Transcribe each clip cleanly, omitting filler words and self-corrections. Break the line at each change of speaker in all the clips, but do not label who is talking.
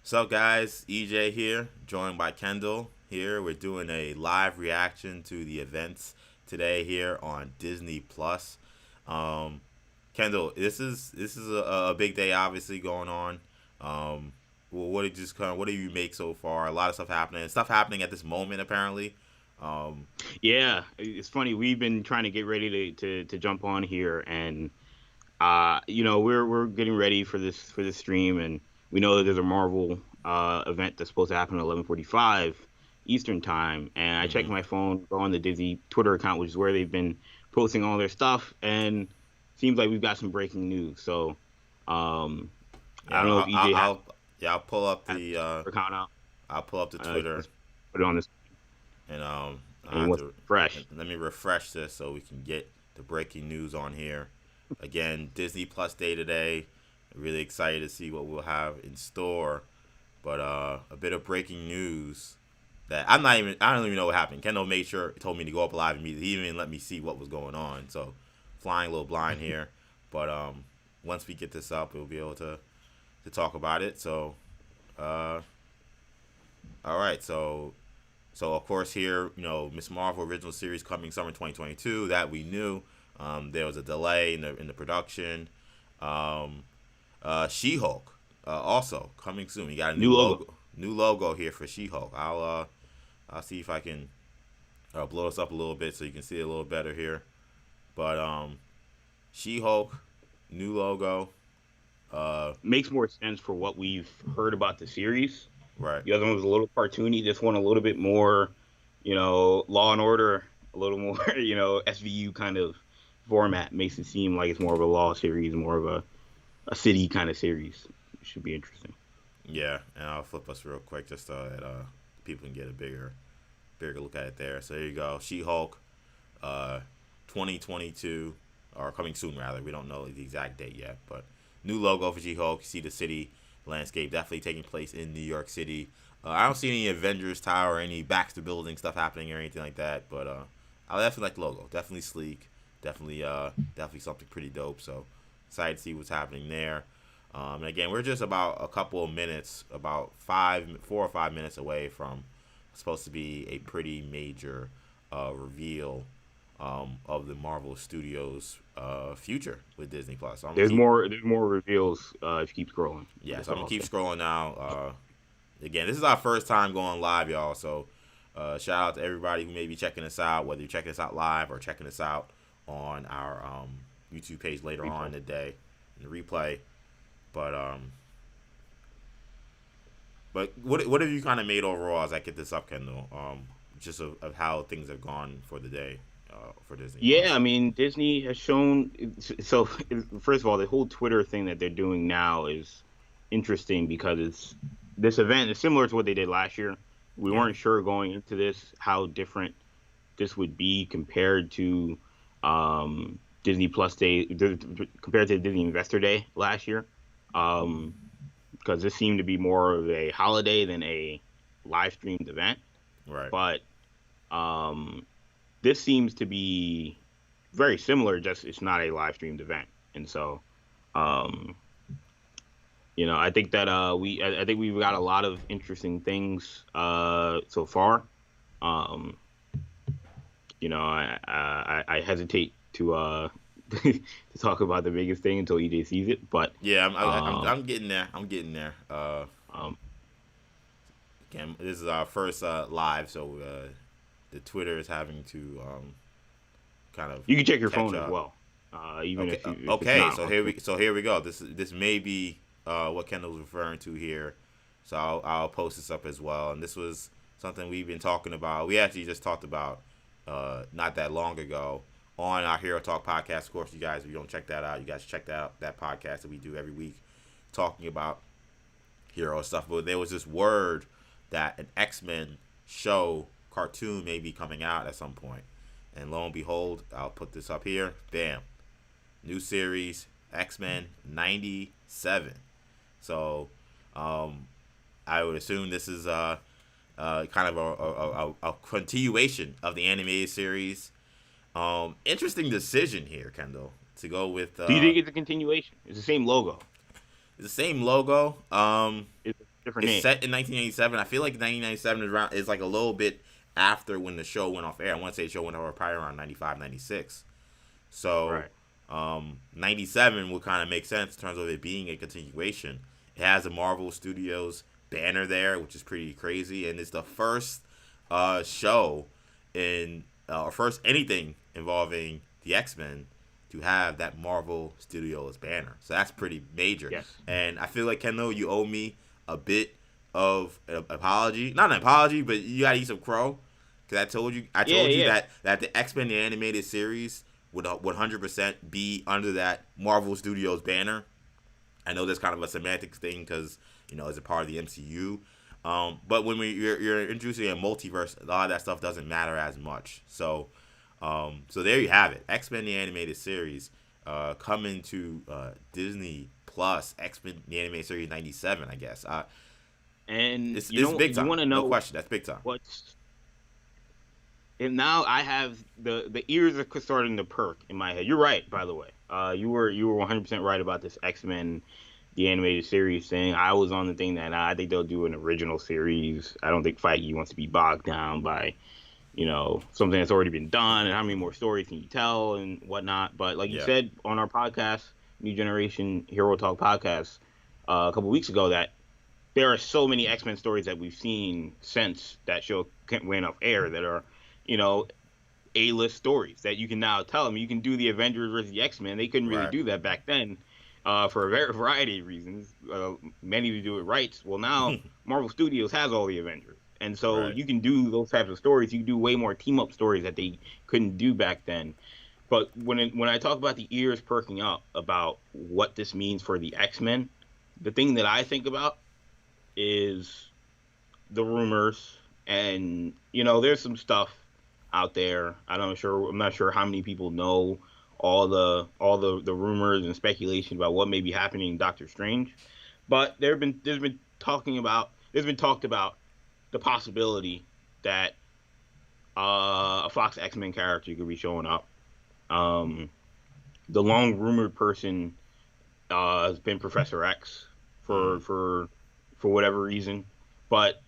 What's up, guys? EJ here, joined by Kendall here. We're doing a live reaction to the events today here on Disney Plus. Um, Kendall, this is a big day, obviously going on. Well, what do you make so far? A lot of stuff happening at this moment, apparently. Um,
Yeah, it's funny. We've been trying to get ready to jump on here, and we're getting ready for this stream, and we know that there's a Marvel event that's supposed to happen at 11:45 Eastern time. And I checked
mhm.
my phone, go on the Disney Twitter account, which is where they've been posting all their stuff, and seems like we've got some breaking news. So, um, I
Yeah,
don't know if EJ
yeah,
has the account out.
I'll pull up the Twitter.
Just put it on this,
And I
and
have
what's
to
fresh.
let me refresh this so we can get the breaking news on here. Again, Disney Plus Day today. Really excited to see what we'll have in store. But a bit of breaking news that I don't even know what happened. Kendall made sure told me to go up live immediately. He even let me see what was going on. So flying a little blind here. But once we get this up, we'll be able to talk about it. So uh, all right, so of course here, Miss Marvel original series coming summer 2022 that we knew. There was a delay in the production. Um, She-Hulk also coming soon. We got a
New logo.
new logo here for She-Hulk. I'll see if I can blow this up a little bit so you can see it a little better here. But She-Hulk, new logo.
Makes more sense for what we've heard about the series.
Right.
The other one was a little cartoony. This one a little bit more, Law and Order, a little more, SVU kind of format. Makes it seem like it's more of a law series, more of a city kind of series. It should be interesting.
Yeah, and I'll flip us real quick just so that people can get a bigger look at it there. So there you go, She-Hulk, uh, 2022, or coming soon rather. We don't know the exact date yet, but new logo for She-Hulk. You see the city landscape definitely taking place in New York City. I don't see any Avengers Tower or any Baxter Building stuff happening or anything like that, but I definitely like the logo. Definitely sleek. Definitely something pretty dope. So excited to see what's happening there. And again, we're just about a couple of minutes, about 4 or 5 minutes away from supposed to be a pretty major reveal of the Marvel Studios future with Disney Plus. So I'm gonna
There's
keep
more. There's more reveals if you keep scrolling.
Yeah,
That's
so I'm
all
gonna
I'll
keep
say.
scrolling now. Again, this is our first time going live, y'all. So shout out to everybody who may be checking us out, whether you're checking us out live or checking us out on our YouTube page later on in
Replay.
the day in the replay. But what have you kind of made overall as I get this up, Kendall? Just of how things have gone for the day for Disney
Yeah, I
Plus.
mean, Disney has shown. So, first of all, the whole Twitter thing that they're doing now is interesting because this event is similar to what they did last year. We
Yeah,
weren't sure going into this how different this would be compared to Disney Plus Day, compared to Disney Investor Day last year, um, because this seemed to be more of a holiday than a live streamed event.
right.
But um, this seems to be very similar, just it's not a live streamed event. And so, um, I think that I think we've got a lot of interesting things so far. Um, I hesitate to to talk about the biggest thing until EJ sees it, but
Yeah,
um,
I'm getting there. I'm getting there.
um,
Again, this is our first live, so the Twitter is having to kind of
you can check your
catch
phone as
up.
well, even
Okay,
if it's
okay.
not on.
So here we go. This may be what Kendall's referring to here. So I'll post this up as well. And this was something we've been talking about. We actually just talked about not that long ago on our Hero Talk podcast. Of course, you guys, if you don't check that out, you guys check that out. That podcast that we do every week, talking about hero stuff. But there was this word that an X-Men show cartoon may be coming out at some point. And lo and behold, I'll put this up here. Bam. New series, X-Men 97. So um, I would assume this is kind of a continuation of the animated series. Interesting decision here, Kendall, to go with
Do you think it's a continuation? It's the same logo.
the same logo.
It's Different name.
set in 1987. I feel like 1997 is like a little bit after when the show went off air. I want to say the show went off probably around 95, 96. So,
Right.
97 would kind of make sense in terms of it being a continuation. It has a Marvel Studios banner there, which is pretty crazy, and it's the first show in or first anything involving the X-Men to have that Marvel Studios banner. So that's pretty major.
Yes.
And I feel like, Kendall, you owe me a bit of an apology. Not an apology, but you gotta eat some crow. Because I told you that the X-Men the animated series would 100% be under that Marvel Studios banner. I know there's kind of a semantics thing because, it's a part of the MCU. But when you're introducing a multiverse, a lot of that stuff doesn't matter as much. So there you have it. X-Men the animated series coming to Disney Plus. X-Men the animated series 97, I guess.
And
it's big time.
You want to know?
No question, that's big time.
And now I have the ears are starting to perk in my head. You're right, by the way. You were 100% right about this X-Men the animated series thing. I was on the thing that I think they'll do an original series. I don't think Feige wants to be bogged down by something that's already been done and how many more stories can you tell and whatnot. But like you said on our podcast, New Generation Hero Talk podcast, a couple weeks ago, that there are so many X-Men stories that we've seen since that show went off air that are, A-list stories that you can now tell them. You can do the Avengers versus the X-Men. They couldn't really do that back then for a variety of reasons. Many to do it rights. Well, now Marvel Studios has all the Avengers. And so you can do those types of stories. You can do way more team-up stories that they couldn't do back then. But when I talk about the ears perking up about what this means for the X-Men, the thing that I think about is the rumors. And, there's some stuff out there. I'm not sure how many people know all the rumors and speculation about what may be happening in Doctor Strange. But there's been talked about the possibility that a Fox X-Men character could be showing up. The long rumored person has been Professor X for whatever reason, but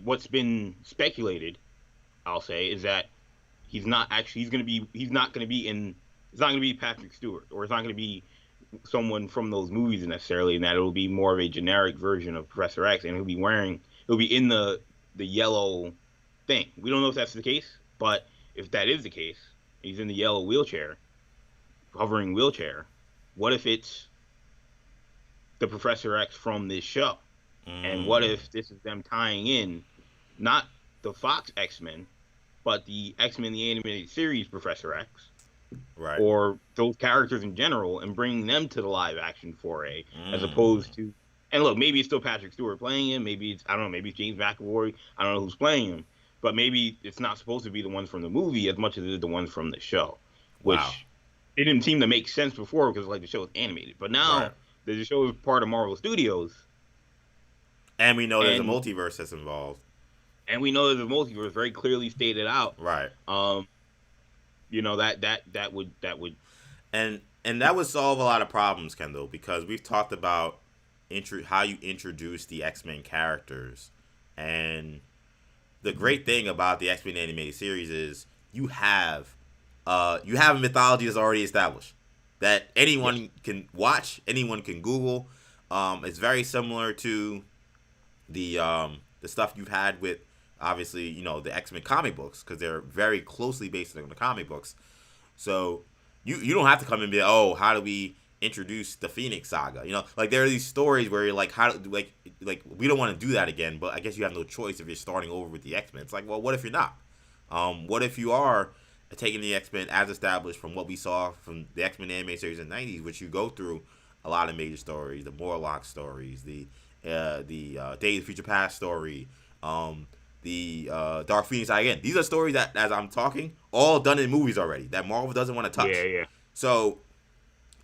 what's been speculated, I'll say, is that he's not going to be Patrick Stewart, or it's not going to be someone from those movies necessarily, and that it'll be more of a generic version of Professor X, and he'll be in the yellow thing. We don't know if that's the case, but if that is the case, he's in the yellow hovering wheelchair, what if it's the Professor X from this show? And what if this is them tying in not the Fox X-Men, but the X-Men the animated series Professor X,
right,
or those characters in general, and bringing them to the live action foray, as opposed to, and look, maybe it's still Patrick Stewart playing him, maybe it's James McAvoy, I don't know who's playing him, but maybe it's not supposed to be the ones from the movie as much as it is the ones from the show, which it didn't seem to make sense before because the show was animated, but now the show is part of Marvel Studios.
And we know there's a multiverse that's involved.
And we know there's a multiverse very clearly stated out.
Right.
That would
and that would solve a lot of problems, Kendall, because we've talked about how you introduce the X-Men characters. And the great thing about the X-Men animated series is you have a mythology that's already established that anyone can watch, anyone can Google. It's very similar to the stuff you've had with, obviously, the X-Men comic books, because they're very closely based on the comic books. So you don't have to come and be, oh, how do we introduce the Phoenix Saga? There are these stories where you're like, we don't want to do that again, but I guess you have no choice if you're starting over with the X-Men. It's like, well, what if you're not? What if you are taking the X-Men as established from what we saw from the X-Men anime series in the 90s, which you go through a lot of major stories, the Morlock stories, the Days of Future Past story, the Dark Phoenix. Again, these are stories that, as I'm talking, all done in movies already that Marvel doesn't want to touch.
Yeah.
So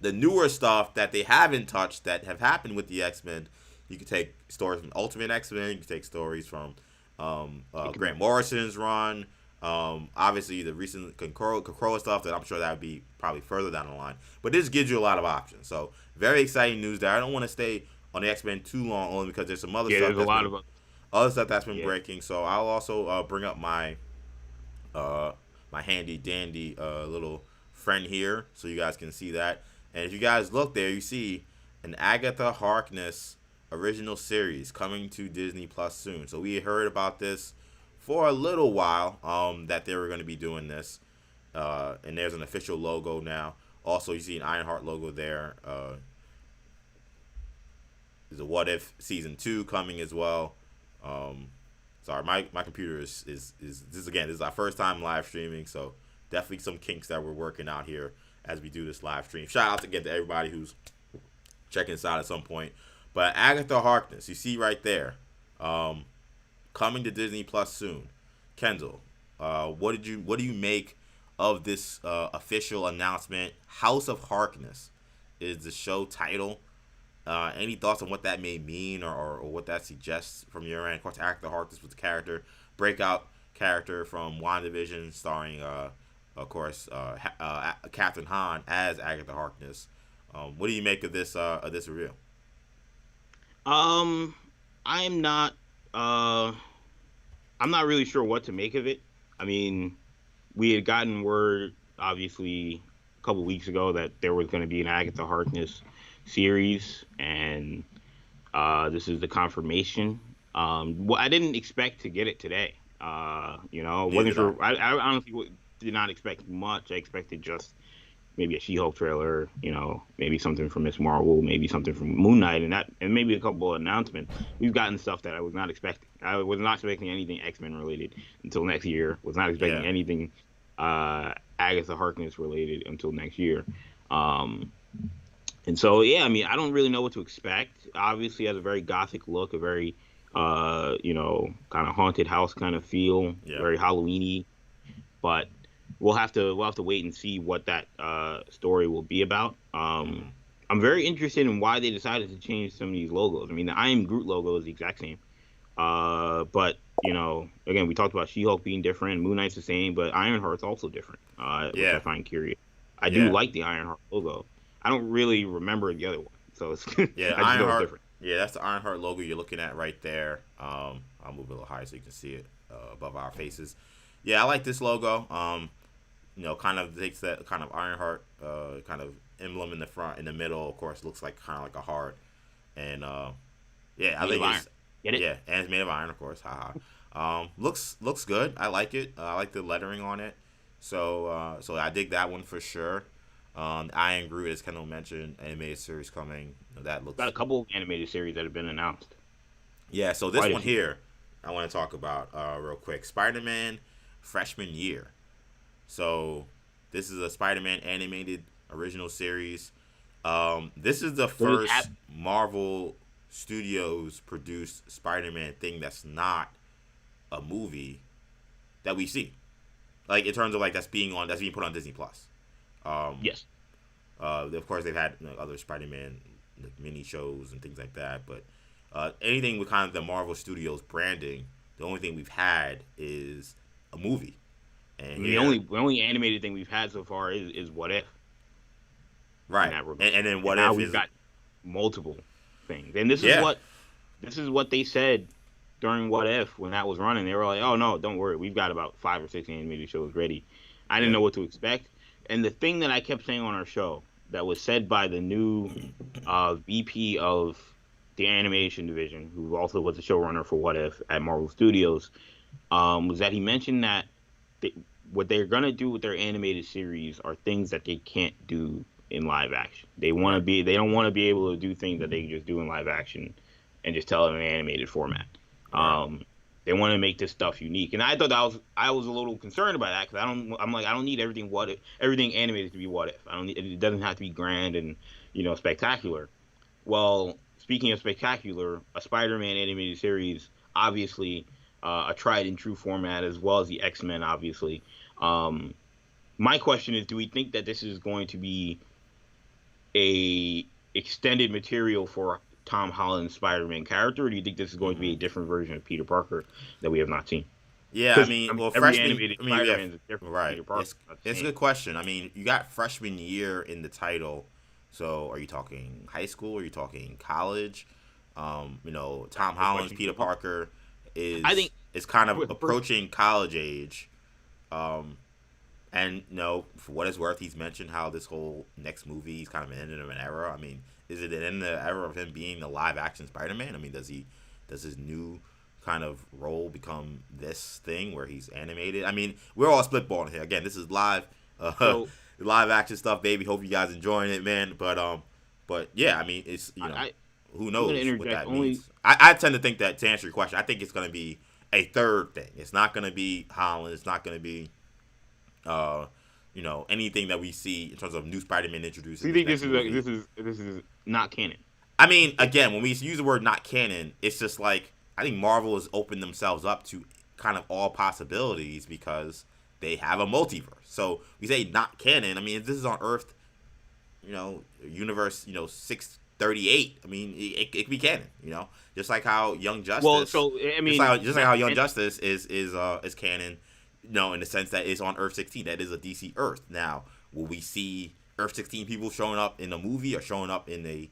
the newer stuff that they haven't touched that have happened with the X-Men, you can take stories from Ultimate X-Men, you can take stories from Grant Morrison's run, obviously the recent Krakoa stuff that I'm sure that would be probably further down the line. But this gives you a lot of options. So very exciting news there. I don't want to stay on the X-Men too long, only because there's some other
Yeah,
stuff
there's a lot of
other stuff that's been
yeah.
breaking. So I'll also bring up my handy dandy little friend here, so you guys can see that. And if you guys look there, you see an Agatha Harkness original series coming to Disney Plus soon. So we heard about this for a little while, that they were going to be doing this. And there's an official logo now. Also, you see an Ironheart logo there. There's a What If season 2 coming as well. Sorry, my computer is this again. This is our first time live streaming, so definitely some kinks that we're working out here as we do this live stream. Shout out again to everybody who's checking this out at some point. But Agatha Harkness, you see right there, coming to Disney Plus soon. Kendall, what do you make of this official announcement? House of Harkness is the show title. Any thoughts on what that may mean or what that suggests from your end? Of course, Agatha Harkness was the character, breakout character from WandaVision, starring, of course, Catherine Hahn as Agatha Harkness. What do you make of this reveal?
I'm not really sure what to make of it. I mean, we had gotten word, obviously, a couple weeks ago that there was going to be an Agatha Harkness series, and this is the confirmation. Well, I didn't expect to get it today. Wasn't sure. I honestly did not expect much. I expected just maybe a She-Hulk trailer, maybe something from Miss Marvel, maybe something from Moon Knight, and maybe a couple of announcements. We've gotten stuff that I was not expecting. I was not expecting anything X-Men related until next year. Was not expecting anything Agatha Harkness related until next year. And so, I mean, I don't really know what to expect. Obviously, it has a very gothic look, a very, kind of haunted house kind of feel, very Halloween-y. But we'll have to wait and see what that story will be about. I'm very interested in why they decided to change some of these logos. I mean, the I Am Groot logo is the exact same. But, again, we talked about She-Hulk being different, Moon Knight's the same, but Ironheart's also different, which I find curious. I do like the Ironheart logo. I don't really remember the other one, so it's
Ironheart.
Different.
Yeah, that's the Ironheart logo you're looking at right there. I'll move it a little higher so you can see it above our faces. Yeah, I like this logo. Kind of takes that kind of Ironheart kind of emblem in the front, in the middle. Of course, looks like kind of like a heart, and I think it's
Get it?
Yeah, and it's made of iron, of course. Haha. Looks good. I like it. I like the lettering on it. So I dig that one for sure. I Am Groot, as Kendall mentioned, animated series coming. That looks.
Got a couple of animated series that have been announced.
Yeah, so this one here, I want to talk about real quick. Spider-Man Freshman Year. So this is a Spider-Man animated original series. This is the first Marvel Studios produced Spider-Man thing that's not a movie that we see. Like in terms of like that's being put on Disney Plus.
Yes.
Of course, they've had other Spider-Man mini shows and things like that, but anything with kind of the Marvel Studios branding, the only thing we've had is a movie. And
the only animated thing we've had so far is What If.
Right. And then What If
now we've got multiple things, and this is what they said during What If when that was running. They were like, "Oh no, don't worry, we've got about 5 or 6 animated shows ready." I didn't know what to expect. And the thing that I kept saying on our show that was said by the new VP of the animation division, who also was the showrunner for What If at Marvel Studios, was that he mentioned that what they're going to do with their animated series are things that they can't do in live action. They don't want to be able to do things that they can just do in live action and just tell it in an animated format. They want to make this stuff unique, and I thought I was a little concerned about that because I don't need everything animated to be What If. It doesn't have to be grand and spectacular. Well, speaking of spectacular, a Spider-Man animated series, obviously, a tried and true format, as well as the X-Men, obviously. My question is, do we think that this is going to be a extended material for Tom Holland's Spider-Man character, or do you think this is going to be a different version of Peter Parker that we have not seen?
Yeah, I mean,
freshman animated Spider-Man is a different
right.
Peter Parker.
It's a good question. I mean, you got freshman year in the title, so are you talking high school? Are you talking college? Tom
Good
Holland's
question.
Peter Parker
I think
is kind of
first,
approaching college age. And for what it's worth, he's mentioned how this whole next movie is kind of an end of an era. I mean, is it an end of the era of him being the live action Spider-Man? I mean, does his new kind of role become this thing where he's animated? I mean, we're all spitballing here. Again, this is live,
so
live action stuff, baby. Hope you guys enjoying it, man. But yeah, I mean, it's who
I'm going to
knows what
interject
that
only.
means. I tend to think that, to answer your question, I think it's going to be a third thing. It's not going to be Holland. It's not going to be anything that we see in terms of new Spider-Man introduced
So
in
you
this
think
next movie.
this is not canon?
I mean, again, when we use the word not canon, it's just like I think Marvel has opened themselves up to kind of all possibilities because they have a multiverse. So we say not canon. I mean, if this is on Earth, universe, 638. I mean, it could be canon. Just like how Young Justice.
Well, so I mean,
just like how Young Justice is canon. In the sense that it's on Earth 16. That is a DC Earth. Now, will we see Earth 16 people showing up in a movie or showing up in a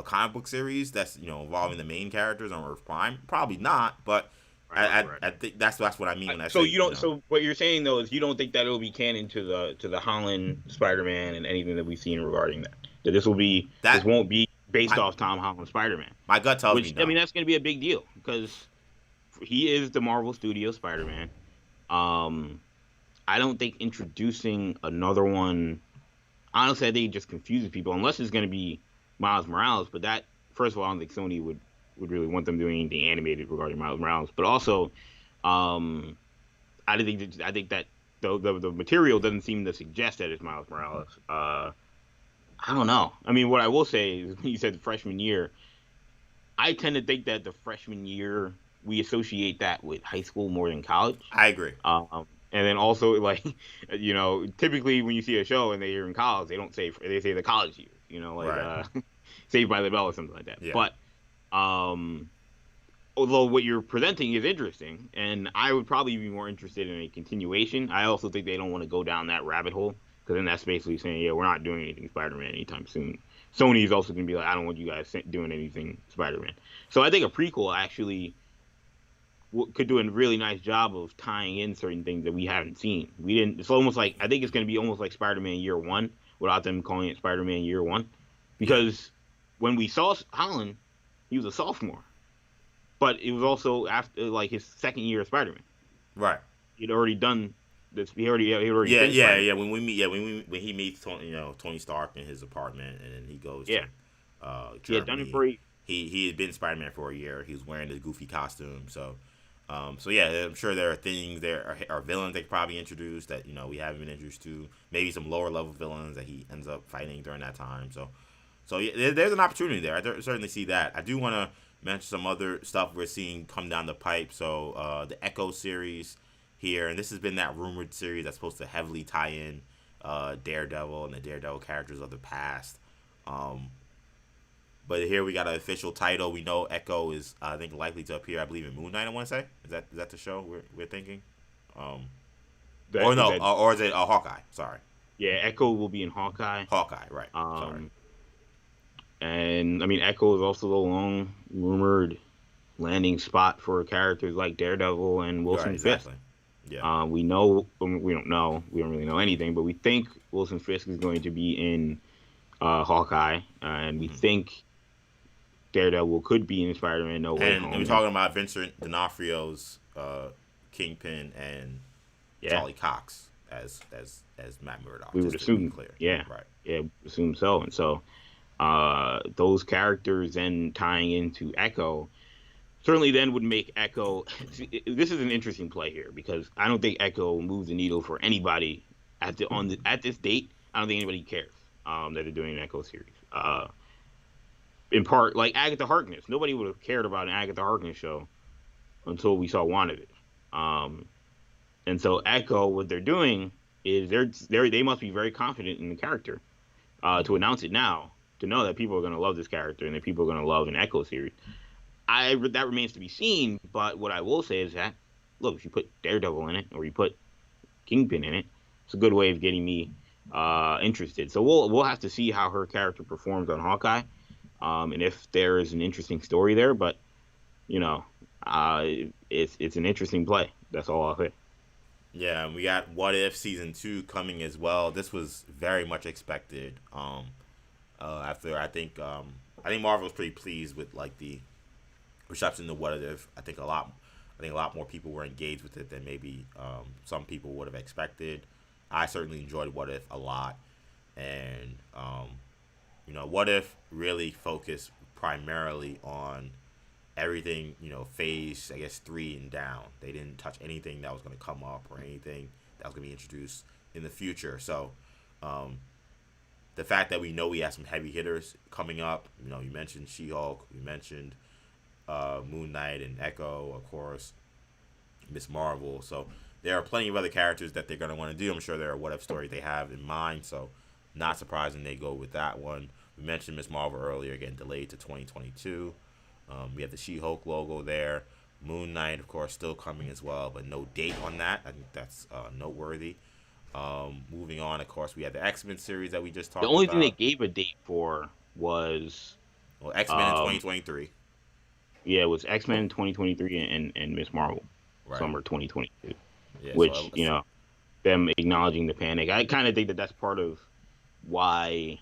comic book series that's involving the main characters on Earth Prime? Probably not. But I think that's what I mean when I say.
You don't. So what you're saying though is you don't think that it'll be canon to the Holland Spider-Man and anything that we've seen regarding that. That this won't be based off Tom Holland Spider-Man.
My gut tells me no.
I mean, that's going to be a big deal because he is the Marvel Studios Spider-Man. I don't think introducing another one. Honestly, I think it just confuses people unless it's going to be Miles Morales. But that, first of all, I don't think Sony would really want them doing anything animated regarding Miles Morales. But also, I think that the material doesn't seem to suggest that it's Miles Morales. I don't know. I mean, what I will say is, when you said the freshman year, I tend to think that the freshman year, we associate that with high school more than college.
I agree.
And then also, typically when you see a show and they're in college, they say the college years,
right.
Saved by the Bell or something like that.
Yeah.
But although what you're presenting is interesting, and I would probably be more interested in a continuation, I also think they don't want to go down that rabbit hole because then that's basically saying, yeah, we're not doing anything Spider-Man anytime soon. Sony is also going to be like, I don't want you guys doing anything Spider-Man. So I think a prequel actually could do a really nice job of tying in certain things that we haven't seen. It's almost like, I think it's going to be almost like Spider-Man Year One without them calling it Spider-Man Year One, because when we saw Holland, he was a sophomore, but it was also after his second year of Spider-Man.
Right.
He'd already done this. He already.
When when he meets Tony Stark in his apartment, and then he goes to Germany.
He had done it for
he had been Spider-Man for a year. He was wearing the goofy costume, so I'm sure there are things there are villains they could probably introduce that we haven't been introduced to. Maybe some lower level villains that he ends up fighting during that time. So there's an opportunity there. I certainly see that. I do want to mention some other stuff we're seeing come down the pipe. So the Echo series here, and this has been that rumored series that's supposed to heavily tie in Daredevil and the Daredevil characters of the past. But here we got an official title. We know Echo is, I think, likely to appear, I believe, in Moon Knight, I want to say. Is that the show we're thinking? Or is it Hawkeye? Sorry.
Yeah, Echo will be in Hawkeye.
Hawkeye, right. Sorry.
And, I mean, Echo is also the long rumored landing spot for characters like Daredevil and Wilson Fisk. Yeah. We don't really know anything, but we think Wilson Fisk is going to be in Hawkeye, and we think Daredevil could be in Spider-Man No Way Home.
And we're talking about Vincent D'Onofrio's Kingpin and Charlie Cox as Matt Murdock.
We would assume,
clear.
Yeah,
right.
Yeah, assume so. And so those characters then tying into Echo certainly then would make Echo. This is an interesting play here because I don't think Echo moves the needle for anybody at this date. I don't think anybody cares that they're doing an Echo series. In part, like Agatha Harkness, nobody would have cared about an Agatha Harkness show until we saw WandaVision. And so Echo, what they're doing is they must be very confident in the character to announce it now, to know that people are going to love this character and that people are going to love an Echo series. That remains to be seen, but what I will say is that, look, if you put Daredevil in it or you put Kingpin in it, it's a good way of getting me interested. So we'll have to see how her character performs on Hawkeye. and if there is an interesting story there. But you know, it's an interesting play. That's all I'll say.
Yeah, and we got What If season 2 coming as well. This was very much expected. After I think Marvel was pretty pleased with like the reception to What If. I think a lot more people were engaged with it than maybe some people would have expected. I certainly enjoyed What If a lot, and What If really focused primarily on everything, phase, I guess, 3 and down. They didn't touch anything that was going to come up or anything that was going to be introduced in the future. So, the fact that we know we have some heavy hitters coming up, you mentioned She-Hulk, you mentioned Moon Knight and Echo, of course, Miss Marvel. So, there are plenty of other characters that they're going to want to do. I'm sure there are what if stories they have in mind. So, not surprising they go with that one. We mentioned Miss Marvel earlier, again, delayed to 2022. We have the She-Hulk logo there. Moon Knight, of course, still coming as well, but no date on that. I think that's noteworthy. Moving on, of course, we have the X-Men series that we just talked
The
about.
only thing they gave a date for was
X-Men in 2023.
Yeah, it was X-Men 2023 and Miss Marvel summer 2022.
Yeah,
which them acknowledging the panic. I kind of think that that's part of why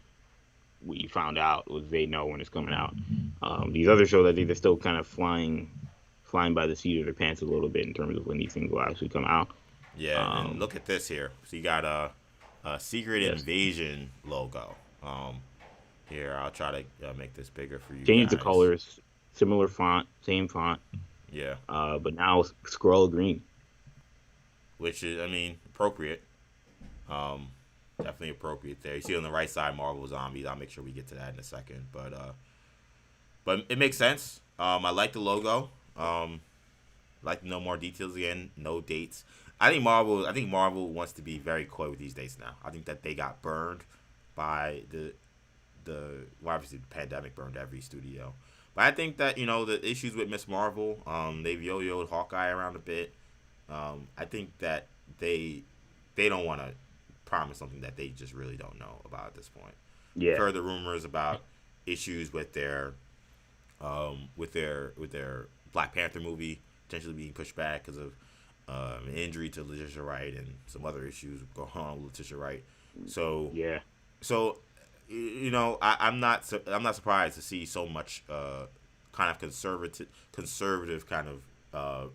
we found out was they know when it's coming out. These other shows, I think they're still kind of flying by the seat of their pants a little bit in terms of when these things will actually come out.
Yeah, and look at this here. So you got a Secret Invasion logo. Here, I'll try to make this bigger for you.
Change the colors, similar font, same font.
Yeah.
But now scroll green.
Which is, appropriate. Definitely appropriate there. You see on the right side, Marvel Zombies. I'll make sure we get to that in a second. But it makes sense. I like the logo. Like to know more details again. No dates. I think Marvel wants to be very coy with these dates now. I think that they got burned by obviously the pandemic burned every studio. But I think that the issues with Miss Marvel, they've yo-yoed Hawkeye around a bit. I think that they don't want to promise something that they just really don't know about at this point.
Yeah.
I've heard the rumors about issues with their Black Panther movie potentially being pushed back because of an injury to Letitia Wright and some other issues going on with Letitia Wright. So
yeah.
So I'm not surprised to see so much kind of conservative kind of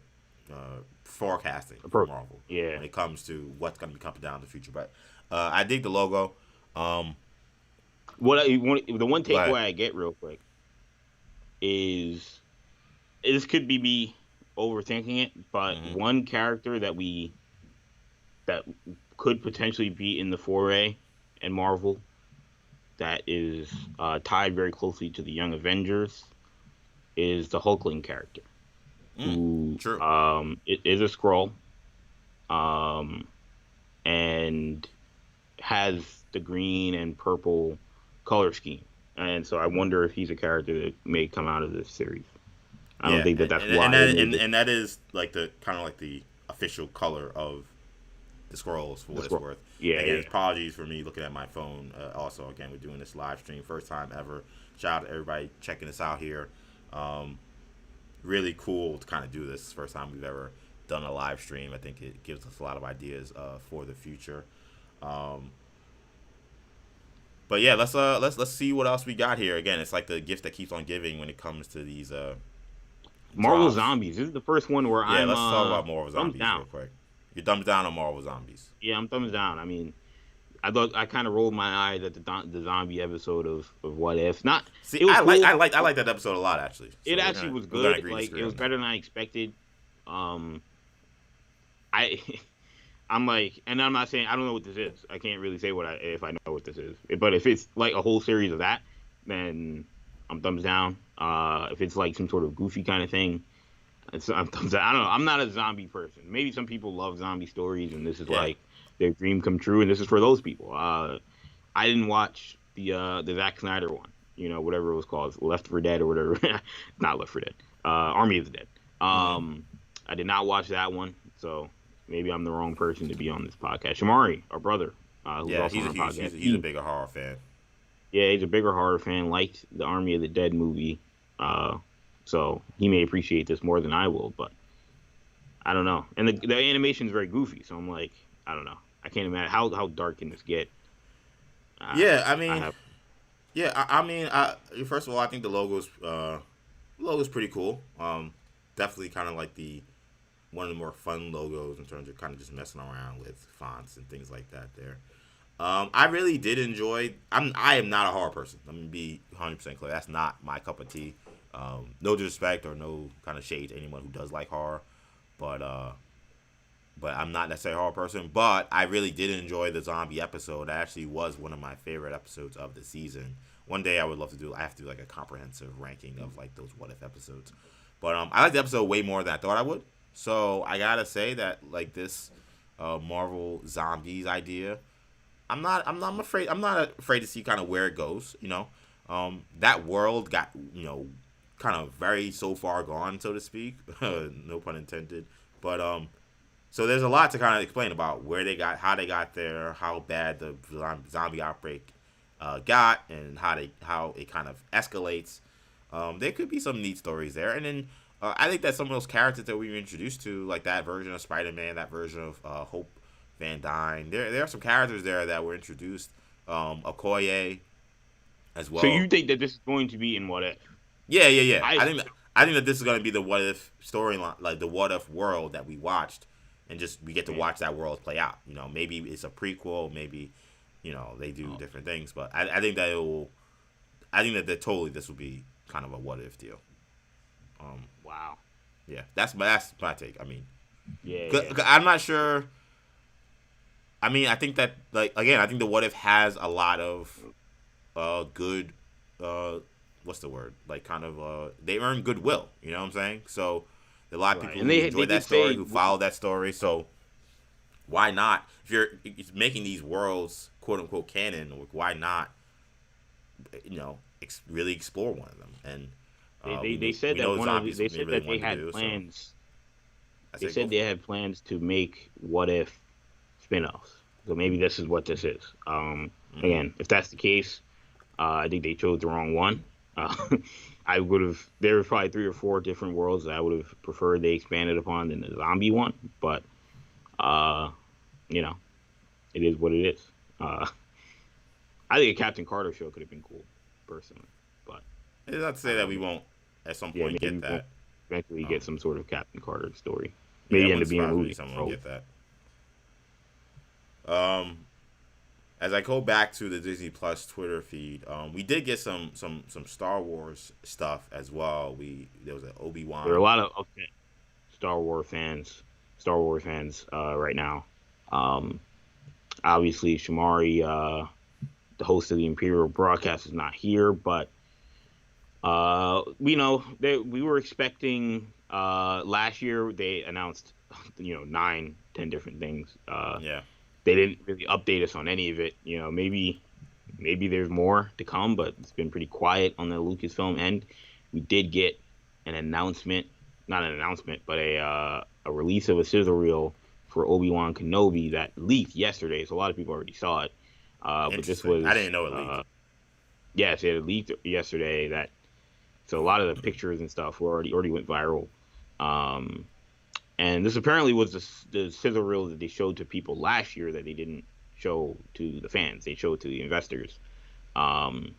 forecasting for Marvel.
Yeah.
When it comes to what's going to be coming down in the future, but I dig the logo.
The one takeaway I get real quick is this could be me overthinking it, but one character that could potentially be in the foray in Marvel that is tied very closely to the Young Avengers is the Hulkling character. Who it is a Skrull, and has the green and purple color scheme, and so I wonder if he's a character that may come out of this series. I don't think that's why.
And that is like the kind of like the official color of the Skrulls for what it's worth.
Yeah.
Again, apologies for me looking at my phone. Also, again, we're doing this live stream, first time ever. Shout out to everybody checking us out here. Really cool to kind of do this. First time we've ever done a live stream. I think it gives us a lot of ideas for the future. But yeah, let's see what else we got here. Again, it's like the gift that keeps on giving when it comes to these
Marvel Zombies. This is the first one where
let's talk about Marvel Zombies real quick. You're thumbs down on Marvel Zombies.
Yeah, I'm thumbs down. I thought I kind of rolled my eyes at the zombie episode of What If. I
like that episode a lot actually. So
it actually was good. Like it was better than I expected. I'm like, and I'm not saying I don't know what this is. I can't really say if I know what this is. But if it's like a whole series of that, then I'm thumbs down. If it's like some sort of goofy kind of thing, I'm thumbs down. I don't know. I'm not a zombie person. Maybe some people love zombie stories, and this is like their dream come true, and this is for those people. I didn't watch the Zack Snyder one. Whatever it was called, Left 4 Dead or whatever. Not Left 4 Dead. Army of the Dead. I did not watch that one, so maybe I'm the wrong person to be on this podcast. Shamari, our brother, who's also on our podcast.
He's a bigger horror fan.
Yeah, he's a bigger horror fan. Liked the Army of the Dead movie, so he may appreciate this more than I will. But I don't know. And the animation is very goofy, so I'm like, I don't know. I can't imagine how dark can this get. Uh,
Yeah, I
I
mean,
have
yeah, first of all, I think the logo's pretty cool. Definitely kind of like the one of the more fun logos in terms of kind of just messing around with fonts and things like that. There, I really did enjoy. I am not a horror person. Let me be 100% clear. That's not my cup of tea. No disrespect or no kind of shade to anyone who does like horror, but I'm not necessarily a horror person. But I really did enjoy the zombie episode. That actually was one of my favorite episodes of the season. One day I would love to do. I have to do like a comprehensive ranking of like those what if episodes. But I like the episode way more than I thought I would. So I gotta say that like this Marvel zombies idea, I'm not afraid to see kind of where it goes. That world got kind of very so far gone, so to speak. No pun intended. But so there's a lot to kind of explain about where they got, how they got there, how bad the zombie outbreak got, and how it kind of escalates. There could be some neat stories there, and then I think that some of those characters that we were introduced to, like that version of Spider-Man, that version of Hope Van Dyne, there are some characters there that were introduced. Okoye as
so
well.
you think that this is going to be in What If?
Yeah, yeah, yeah.
I
I think that this is going to be the what if storyline, like the what if world that we watched, and just we get to
yeah.
watch that world play out. Maybe it's a prequel, maybe they do
Oh,
different things, but I think that it will. I think that totally this will be kind of a what if deal. Um,
wow.
yeah, that's my take. I mean,
Yeah,
'cause
yeah.
I'm not sure. I mean, I think that like again, I think the what if has a lot of good what's the word? Like kind of they earn goodwill. You know what I'm saying? So a lot of
Right.
people
And
who
they
enjoy that
did
story,
say
who follow that story. So why not? If you're making these worlds quote unquote canon, why not? Really explore one of them. And
they said
we
that
know
one of
zombies
they
they
said
really
that they
wanted to
had
do. So
plans.
I
They
say go
said they
for it.
had plans to make What If spin-offs. So maybe this is what this is.
Mm-hmm.
Again, if that's the case, I think they chose the wrong one. Uh, I would have. There were probably 3 or 4 different worlds that I would have preferred they expanded upon than the zombie one. But uh, you know, it is what it is. Uh, I think a Captain Carter show could have been cool, personally. But
It's not to
I
say
don't
that
know.
we won't at some
Yeah,
point get
maybe we'll
that.
eventually get
Um,
some sort of Captain Carter story.
yeah, it
Maybe end
wouldn't
up being a
surprise me
movie.
if someone
Bro.
get that. Um, as I go back to the Disney Plus Twitter feed, we did get some Star Wars stuff as well. There was an Obi
There are a
Wan.
lot of upset Star Wars fans, right now. Um, Obviously, Shamari, the host of the Imperial broadcast, is not here, but we know that we were expecting. Last year, they announced 9, 10 different things.
Yeah,
They didn't really update us on any of it. Maybe there's more to come, but it's been pretty quiet on the Lucasfilm end. We did get an announcement, not an announcement, but a release of a sizzle reel for Obi-Wan Kenobi that leaked yesterday, so a lot of people already saw it. But this
interesting. I
was,
didn't know it leaked.
yes, it leaked yesterday. That so a lot of the pictures and stuff were already went viral. Um, and this apparently was the sizzle reel that they showed to people last year that they didn't show to the fans. They showed to the investors. Um,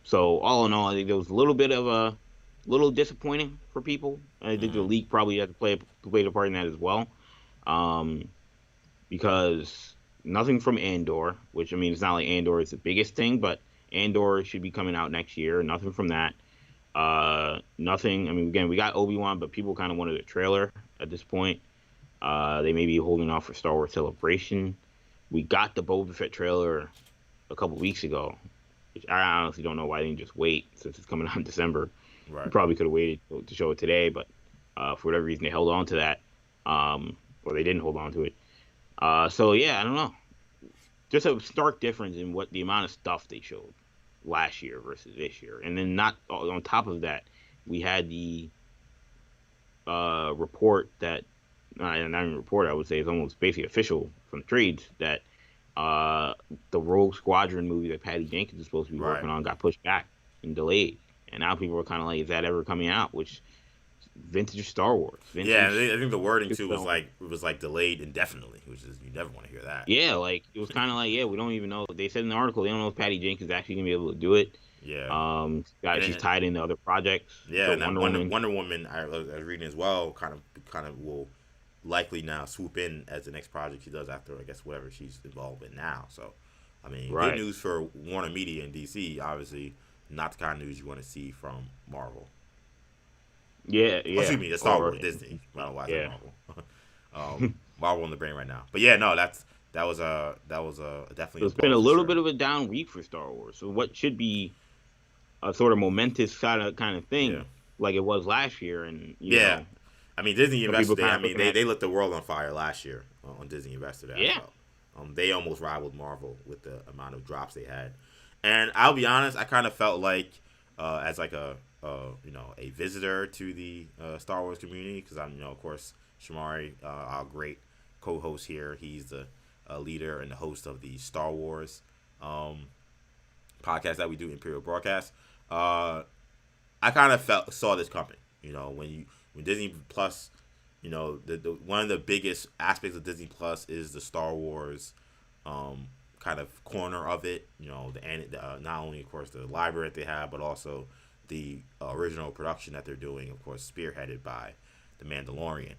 so all in all, I think there was a little bit of a little disappointing for people. I think the
Mm-hmm.
league probably had to play a part in that as well, um, because nothing from Andor, which I mean, it's not like Andor is the biggest thing, but Andor should be coming out next year. Nothing from that. Nothing. I mean, again, we got Obi-Wan, but people kind of wanted a trailer at this point. They may be holding off for Star Wars Celebration. We got the Boba Fett trailer a couple weeks ago, which I honestly don't know why they didn't just wait since it's coming out in December. We
Right.
probably could have waited to show it today, but for whatever reason they held on to that, or they didn't hold on to it. So yeah, I don't know. Just a stark difference in what the amount of stuff they showed last year versus this year, and then not on top of that, we had the report that, not even report, I would say, is almost basically official from the trades that uh, the Rogue Squadron movie that Patty Jenkins is supposed to be
Right.
working on got pushed back and delayed, and now people are kind of like, is that ever coming out? Which vintage Star Wars,
Yeah,
vintage
I think the wording too was
film.
like it was like delayed indefinitely, which is you never want to hear that.
Yeah, like it was kind of like, yeah, we don't even know. They said in the article they don't know if Patty Jenkins is actually gonna be able to do it.
Yeah, and
She's
then,
tied into other projects.
yeah,
So
and that
Wonder Woman.
Wonder Woman I was reading as well, kind of will likely now swoop in as the next project she does after I guess whatever she's involved in now. So, I mean, good
Right.
news for Warner Media and DC. Obviously, not the kind of news you want to see from Marvel.
Yeah,
Oh, excuse
yeah.
me, it's Star
Or
Wars, Disney. I don't know why I said
yeah.
Marvel. Marvel in the brain right now. But yeah, no, that was
So
definitely a
it's been a
pause for
little
sure.
bit of a down week for Star Wars. So what should be a sort of momentous kind of
Yeah,
thing, like it was last year, and
yeah. I mean, Disney
some
Investor
people
Day.
kind
I
of
mean,
looking at,
they lit the world on fire last year on Disney Investor Day. I
yeah,
felt they almost rivaled Marvel with the amount of drops they had. And I'll be honest, I kind of felt like as like a visitor to the Star Wars community because I'm of course Shamari, our great co-host here. He's the leader and the host of the Star Wars um, podcast that we do, Imperial Broadcast. I kind of saw this coming. When Disney Plus, the one of the biggest aspects of Disney Plus is the Star Wars kind of corner of it. Not only of course the library that they have, but also the original production that they're doing. Of course, spearheaded by the Mandalorian.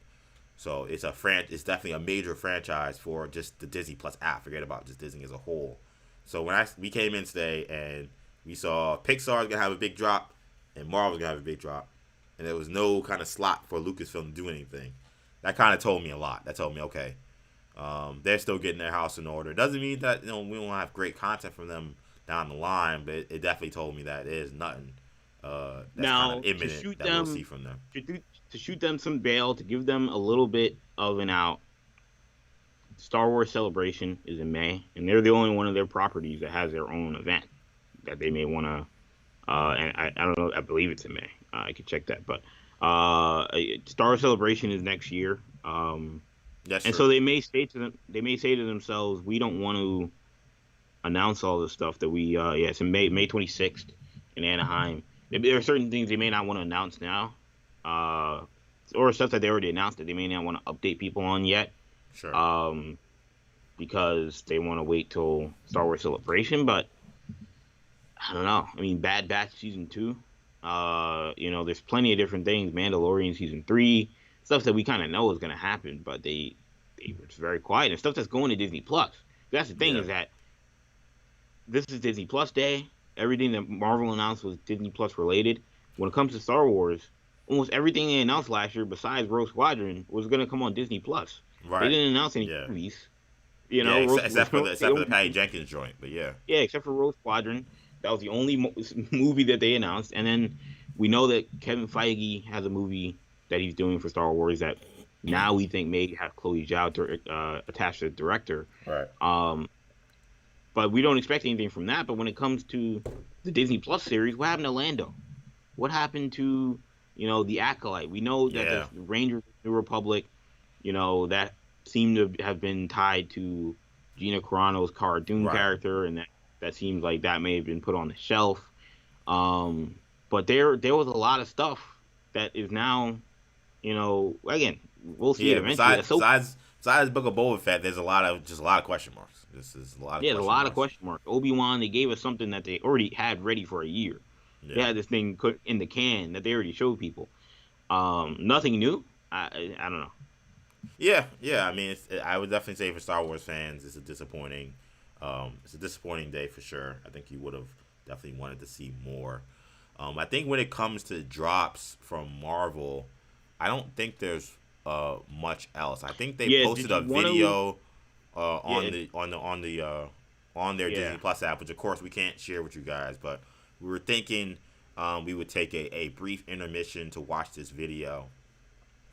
So it's definitely a major franchise for just the Disney Plus app. Forget about just Disney as a whole. So when we came in today and we saw Pixar's gonna have a big drop and Marvel's gonna have a big drop, and there was no kind of slot for Lucasfilm to do anything. That kind of told me a lot. That told me okay, they're still getting their house in order. Doesn't mean that we won't have great content from them down the line, but it definitely told me that there's nothing that's kind of
now to
imminent
shoot
that we'll
them
see from them.
to shoot them some bail to give them a little bit of an out. Star Wars Celebration is in May, and they're the only one of their properties that has their own event that they may want to. And I don't know. I believe it's in May. I could check that, but Star Wars Celebration is next year.
That's
And
true.
so they may say to themselves, we don't want to announce all the stuff that we. Yeah, it's in May 26th in Anaheim. There are certain things they may not want to announce now, or stuff that they already announced that they may not want to update people on yet.
Sure.
Because they want to wait till Star Wars Celebration. But I don't know. I mean, Bad Batch season 2. There's plenty of different things. Mandalorian season 3, stuff that we kind of know is gonna happen, but they were just very quiet and stuff that's going to Disney Plus. That's the thing
Yeah.
is that this is Disney Plus Day. Everything that Marvel announced was Disney Plus related. When it comes to Star Wars, almost everything they announced last year, besides Rogue Squadron, was gonna come on Disney Plus. They
Right.
didn't announce any
Yeah.
movies.
Yeah. Except for
They
the Patty Jenkins joint, but yeah.
yeah, except for Rogue Squadron. That was the only movie that they announced. And then we know that Kevin Feige has a movie that he's doing for Star Wars that now we think may have Chloe Zhao attached as director.
Right.
But we don't expect anything from that. But when it comes to the Disney Plus series, what happened to Lando? What happened to, the Acolyte? We know that
Yeah.
the Rangers of the New Republic, that seemed to have been tied to Gina Carano's Cara Dune
Right.
character, and that seems like that may have been put on the shelf. But there was a lot of stuff that is now, again, we'll see it
Yeah.
eventually.
Besides Book of Boba Fett, there's a lot of question marks. This is a lot of
Yeah, there's a lot of
marks.
question marks. Obi-Wan, they gave us something that they already had ready for a year. They
Yeah.
had this thing cooked in the can that they already showed people. Nothing new. I don't know.
Yeah. I mean, I would definitely say for Star Wars fans, it's a disappointing day for sure. I think you would have definitely wanted to see more. I think when it comes to drops from Marvel, I don't think there's much else. I think they
Yeah,
posted
did
a
you wanna-
video
Yeah,
on their
yeah.
Disney Plus app, which of course we can't share with you guys, but we were thinking we would take a brief intermission to watch this video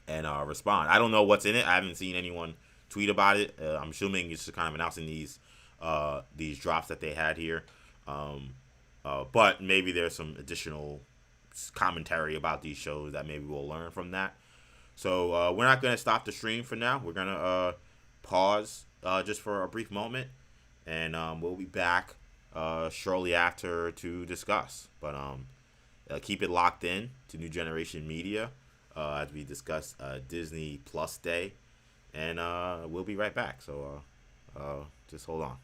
and respond. I don't know what's in it. I haven't seen anyone tweet about it. I'm assuming it's just kind of announcing these drops that they had here. But maybe there's some additional commentary about these shows that maybe we'll learn from that. So we're not going to stop the stream for now. We're going to pause just for a brief moment. and we'll be back shortly after to discuss. But keep it locked in to New Generation Media as we discuss Disney Plus Day, and we'll be right back. So just hold on.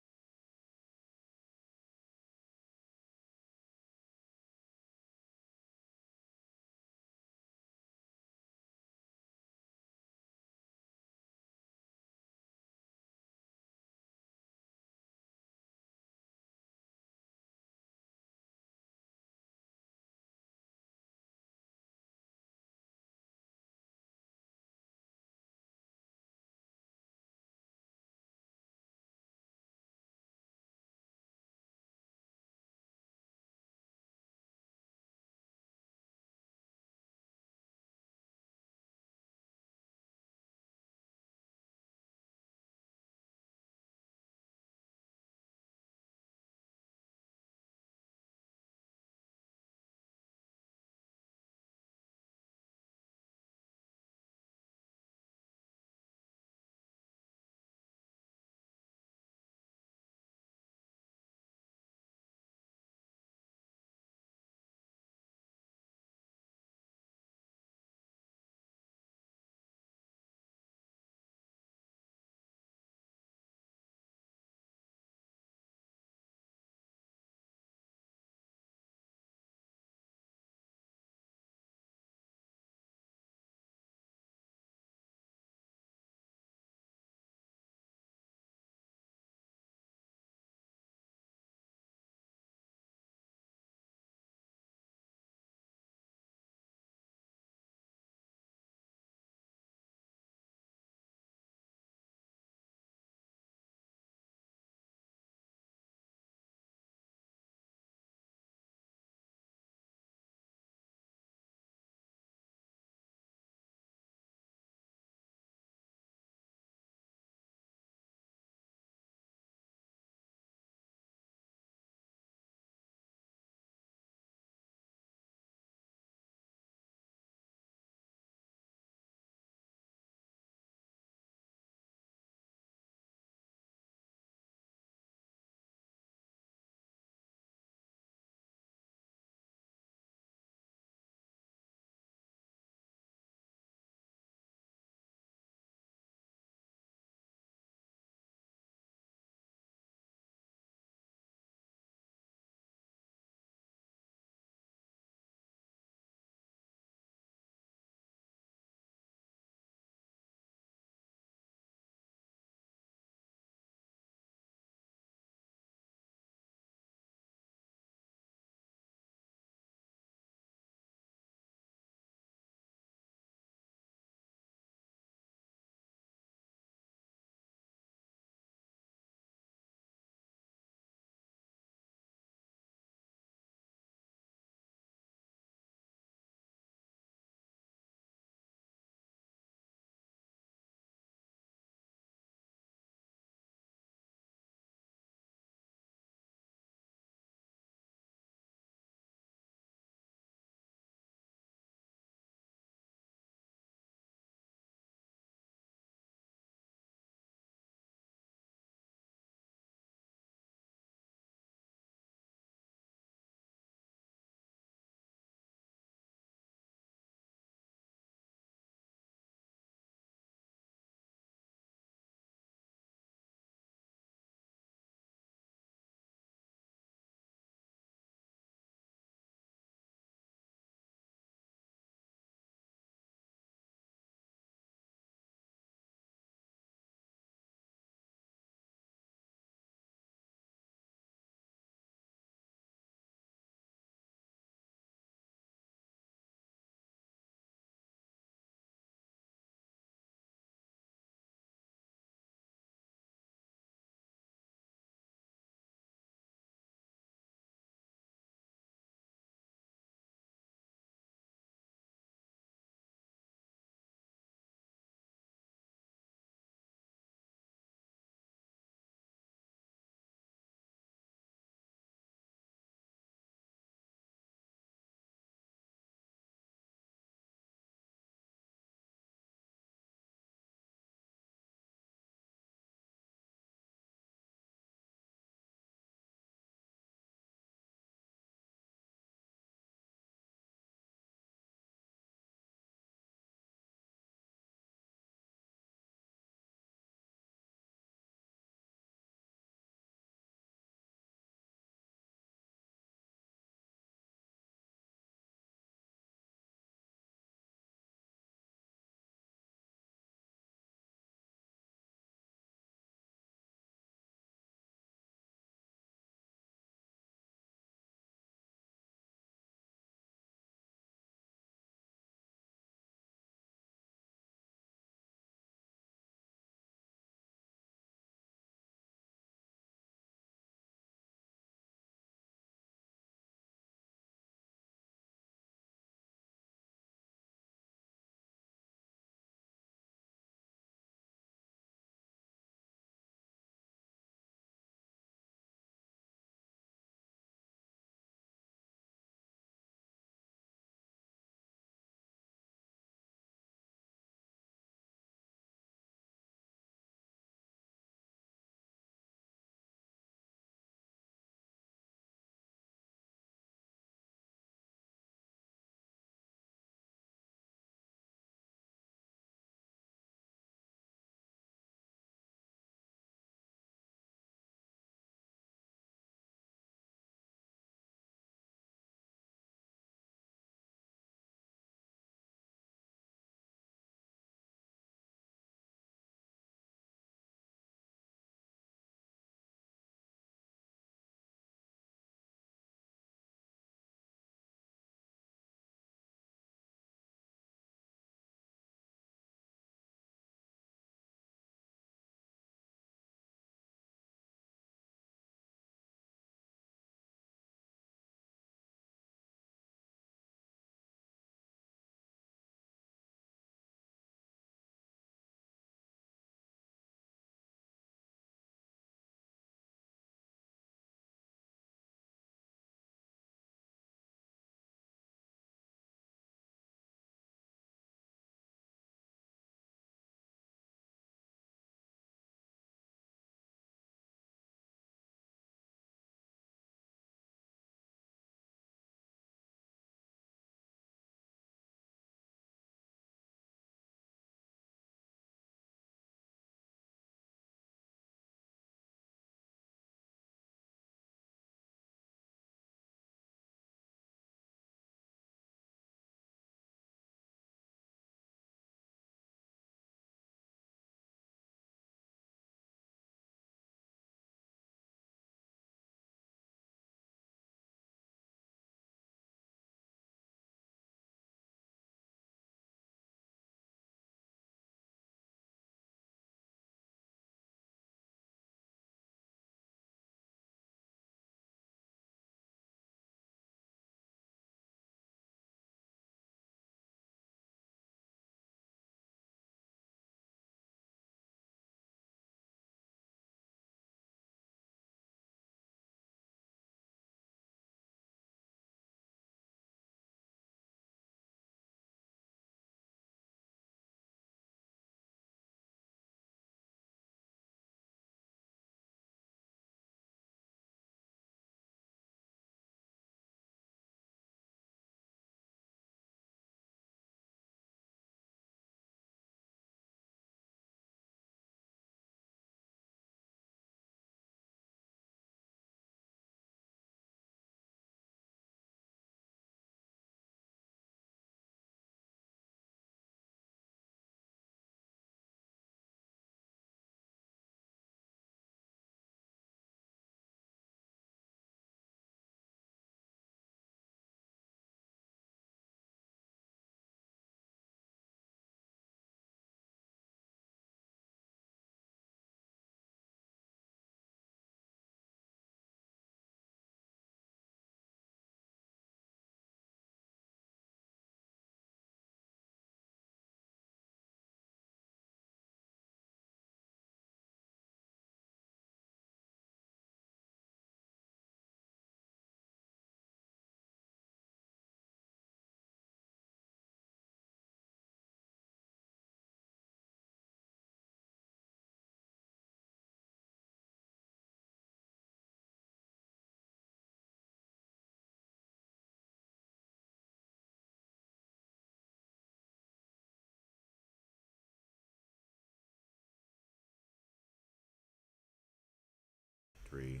3.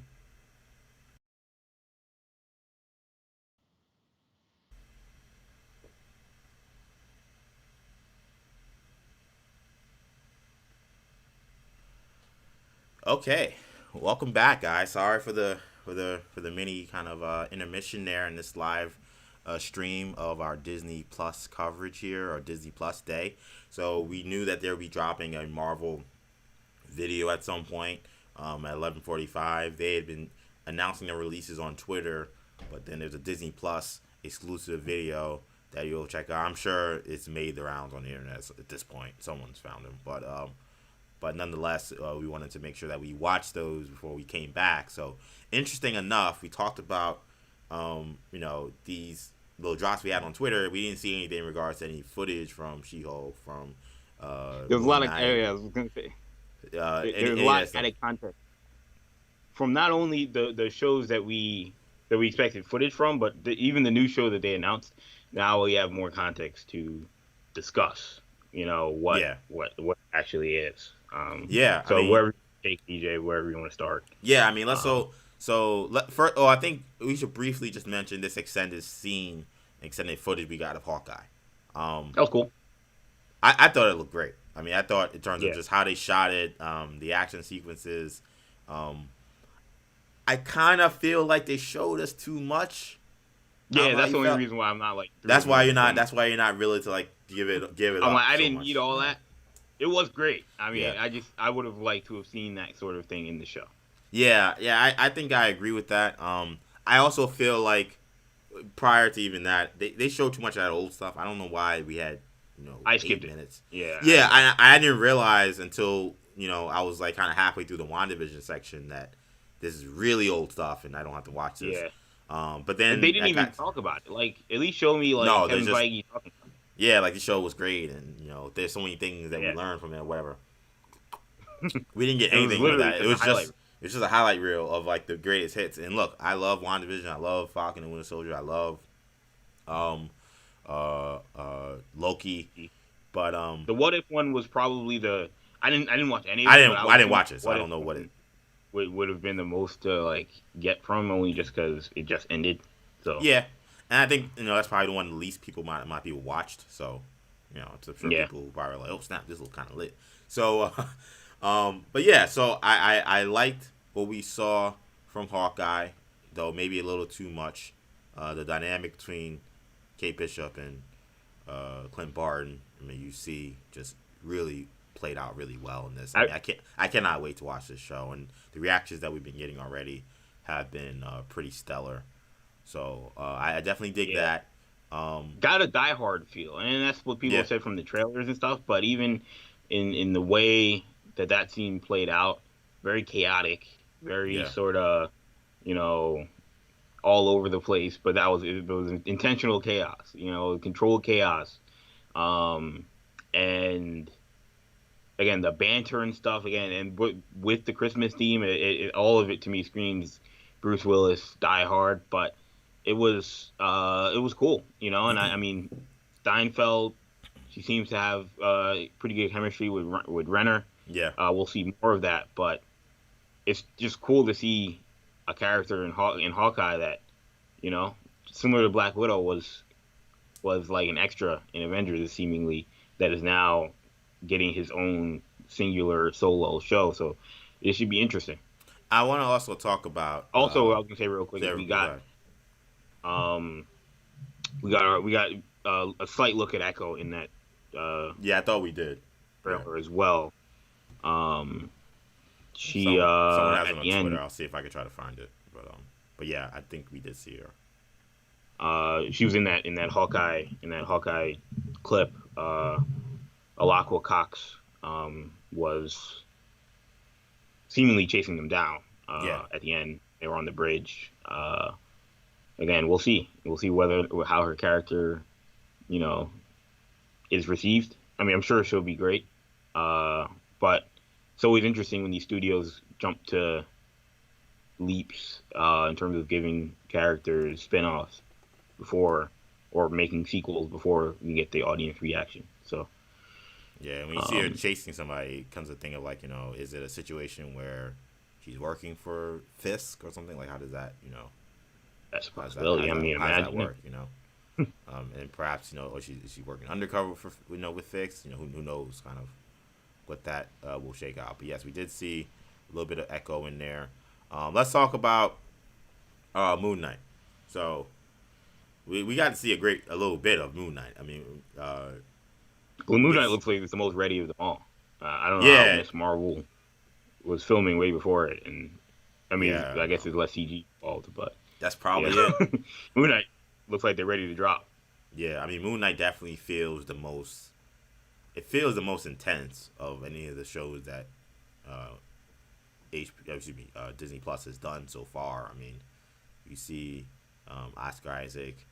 Okay, welcome back, guys. Sorry for the mini kind of intermission there in this live stream of our Disney Plus coverage here, or Disney Plus Day. So we knew that they'll be dropping a Marvel video at some point at 11:45. They had been announcing their releases on Twitter, but then there's a Disney Plus exclusive video that you'll check out. I'm sure it's made the rounds on the internet at this point. Someone's found them, but nonetheless, we wanted to make sure that we watched those before we came back. So interesting enough, we talked about these little drops we had on Twitter. We didn't see anything in regards to any footage from She-Hulk, from
there's a lot of areas. I was gonna say there's a lot of added context from not only the shows that we expected footage from, but even the new show that they announced. Now we have more context to discuss. What actually is. So I mean, wherever you take DJ, wherever you want to start.
Yeah, I mean, let's first. I think we should briefly just mention this extended footage we got of Hawkeye.
That was cool.
I thought it looked great. I mean, I thought in terms of just how they shot it, the action sequences. I kind of feel like they showed us too much.
Yeah, that's the only reason why I'm not like.
That's why you're not. That's why you're not really to like give it.
I'm like, I didn't need all that. It was great. I mean, I would have liked to have seen that sort of thing in the show.
Yeah. I think I agree with that. I also feel like prior to even that, they showed too much of that old stuff. I don't know why we had
I skipped
8 minutes.
Yeah.
I didn't realize until I was like kind of halfway through the WandaVision section that this is really old stuff and I don't have to watch this.
Yeah.
But then
and they didn't even talk about it. Like, at least show me Kevin Feige talking about it.
Yeah, like the show was great, and there's so many things that we learned from it, or whatever. We didn't get anything from that. It was just a highlight reel of like the greatest hits. And look, I love WandaVision. I love Falcon and Winter Soldier. I love Loki. But
the What If one was probably I didn't watch any of
it.
I
didn't watch it, so I don't know what it
would have been the most to get from, only just because it just ended. So
yeah. And I think that's probably the one the least people might people watched. So, it's I'm sure people who probably like, oh snap, this looks kind of lit. So, but yeah, so I liked what we saw from Hawkeye, though maybe a little too much. The dynamic between Kate Bishop and Clint Barton, I mean, you see, just really played out really well in this. I cannot wait to watch this show, and the reactions that we've been getting already have been pretty stellar. So I definitely dig that.
Got a Die Hard feel, and that's what people said from the trailers and stuff. But even in the way that scene played out, very chaotic, very sort of all over the place. But it was intentional chaos, controlled chaos, and again the banter and stuff. Again, and with the Christmas theme, all of it to me screams Bruce Willis, Die Hard, but. It was cool, and I mean, Steinfeld, she seems to have pretty good chemistry with Renner.
Yeah,
we'll see more of that, but it's just cool to see a character in Hawkeye that, similar to Black Widow was like an extra in Avengers, seemingly, that is now getting his own singular solo show. So it should be interesting.
I want to also talk about.
I was gonna say real quick, we got a slight look at Echo in that.
I thought we did.
Trailer as well. She
someone has it on
at the
Twitter.
end,
I'll see if I can try to find it. But yeah, I think we did see her.
She was in that Hawkeye clip. Alakwa Cox was seemingly chasing them down. At the end, they were on the bridge. Again, we'll see. We'll see how her character, is received. I mean, I'm sure she'll be great. But it's always interesting when these studios jump to leaps in terms of giving characters spin-offs before, or making sequels before we get the audience reaction. So
yeah, when you see her chasing somebody, it comes to think of is it a situation where she's working for Fisk or something. Like, how does that,
That's a possibility. I mean,
how does that
imagine
work? And perhaps or she's working undercover for with Fisk. Who knows kind of what that will shake out. But yes, we did see a little bit of Echo in there. Let's talk about Moon Knight. So we got to see a little bit of Moon Knight. I mean,
Moon Knight looks like it's the most ready of them all. I don't know how
yeah,
Miss Marvel was filming way before it, and I mean, I guess there's less CG involved, but
that's probably it.
Moon Knight looks like they're ready to drop.
Yeah, I mean, Moon Knight definitely feels the most. It feels the most intense of any of the shows that Disney Plus has done so far. I mean, you see Oscar Isaac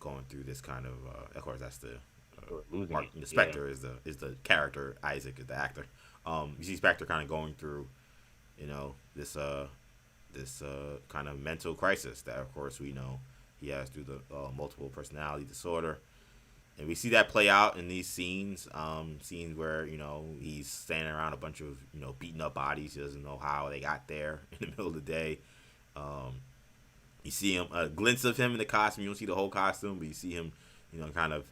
going through this kind of course, that's the Spectre is the character. Isaac is the actor. You see Spectre kind of going through, this kind of mental crisis that, of course, we know he has through the multiple personality disorder. And we see that play out in these scenes where, he's standing around a bunch of, beaten up bodies. He doesn't know how they got there in the middle of the day. You see him, a glimpse of him in the costume. You don't see the whole costume, but you see him, kind of,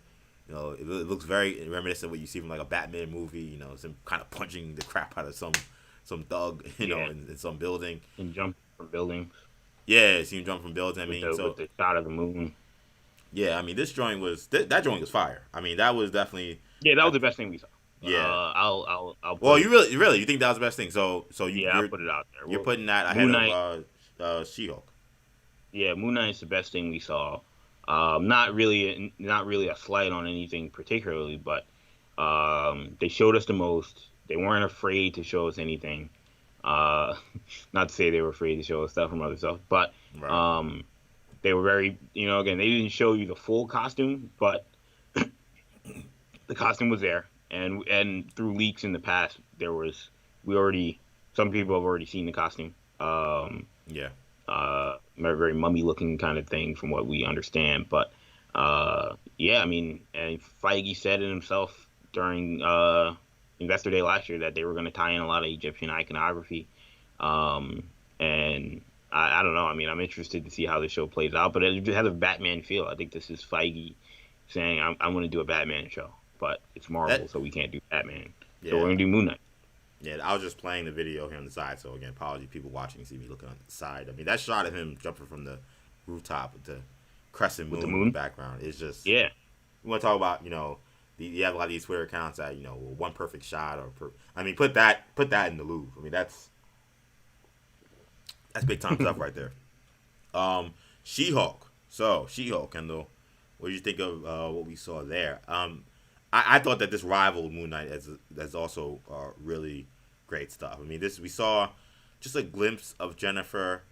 it looks very reminiscent of what you see from like a Batman movie. Him kind of punching the crap out of some thug, in some building.
And jump from buildings.
Yeah, see him jump from buildings.
With the shot of the moon.
Yeah, I mean, this joint was that joint was fire. I mean, that was definitely
that was the best thing we saw.
Yeah,
I'll
well, you really think that was the best thing? So
I'll put it out there.
You're putting that ahead of She-Hulk.
Yeah, Moon Knight's the best thing we saw. Not really a slight on anything particularly, but they showed us the most. They weren't afraid to show us anything. Not to say they were afraid to show us stuff from other stuff, but right. They were very, again, they didn't show you the full costume, but the costume was there, and through leaks in the past, some people have already seen the costume. Very mummy-looking kind of thing from what we understand, but I mean, and Feige said it himself during Investor Day last year that they were going to tie in a lot of Egyptian iconography, and I don't know. I mean, I'm interested to see how the show plays out, but it has a Batman feel. I think this is Feige saying, I'm going to do a Batman show, but it's Marvel, so we can't do Batman. Yeah. So we're going to do Moon Knight.
Yeah, I was just playing the video here on the side, so again, apologies people watching see me looking on the side. I mean, that shot of him jumping from the rooftop with the crescent moon in the background is just...
Yeah.
We want to talk about, you have a lot of these Twitter accounts that, one perfect shot put that in the Louvre. I mean, that's big time stuff right there. She-Hulk. So, She-Hulk, Kendall, what did you think of what we saw there? I thought that this rivaled Moon Knight as also really great stuff. I mean, we saw just a glimpse of Jennifer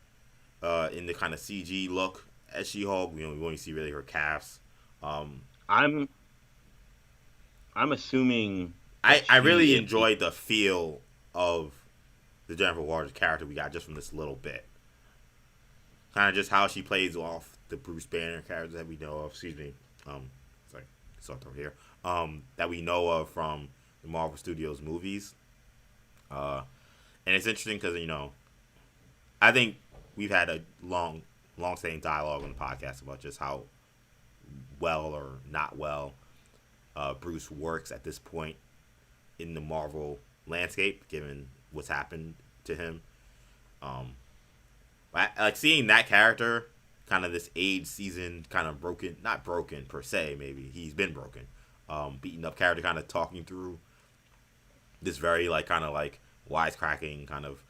in the kind of CG look as She-Hulk. We only see really her calves.
I'm assuming
I really enjoyed the feel of the Jennifer Walters character we got just from this little bit. Kind of just how she plays off the Bruce Banner characters that we know of. Excuse me. Sorry, sort over here. That we know of from the Marvel Studios movies. And it's interesting because, I think we've had a long-standing dialogue on the podcast about just how well or not well Bruce works at this point in the Marvel landscape, given what's happened to him. Like seeing that character, kind of this age seasoned, kind of broken, not broken per se, maybe he's been broken, beaten up character, kind of talking through this very kind of wisecracking kind of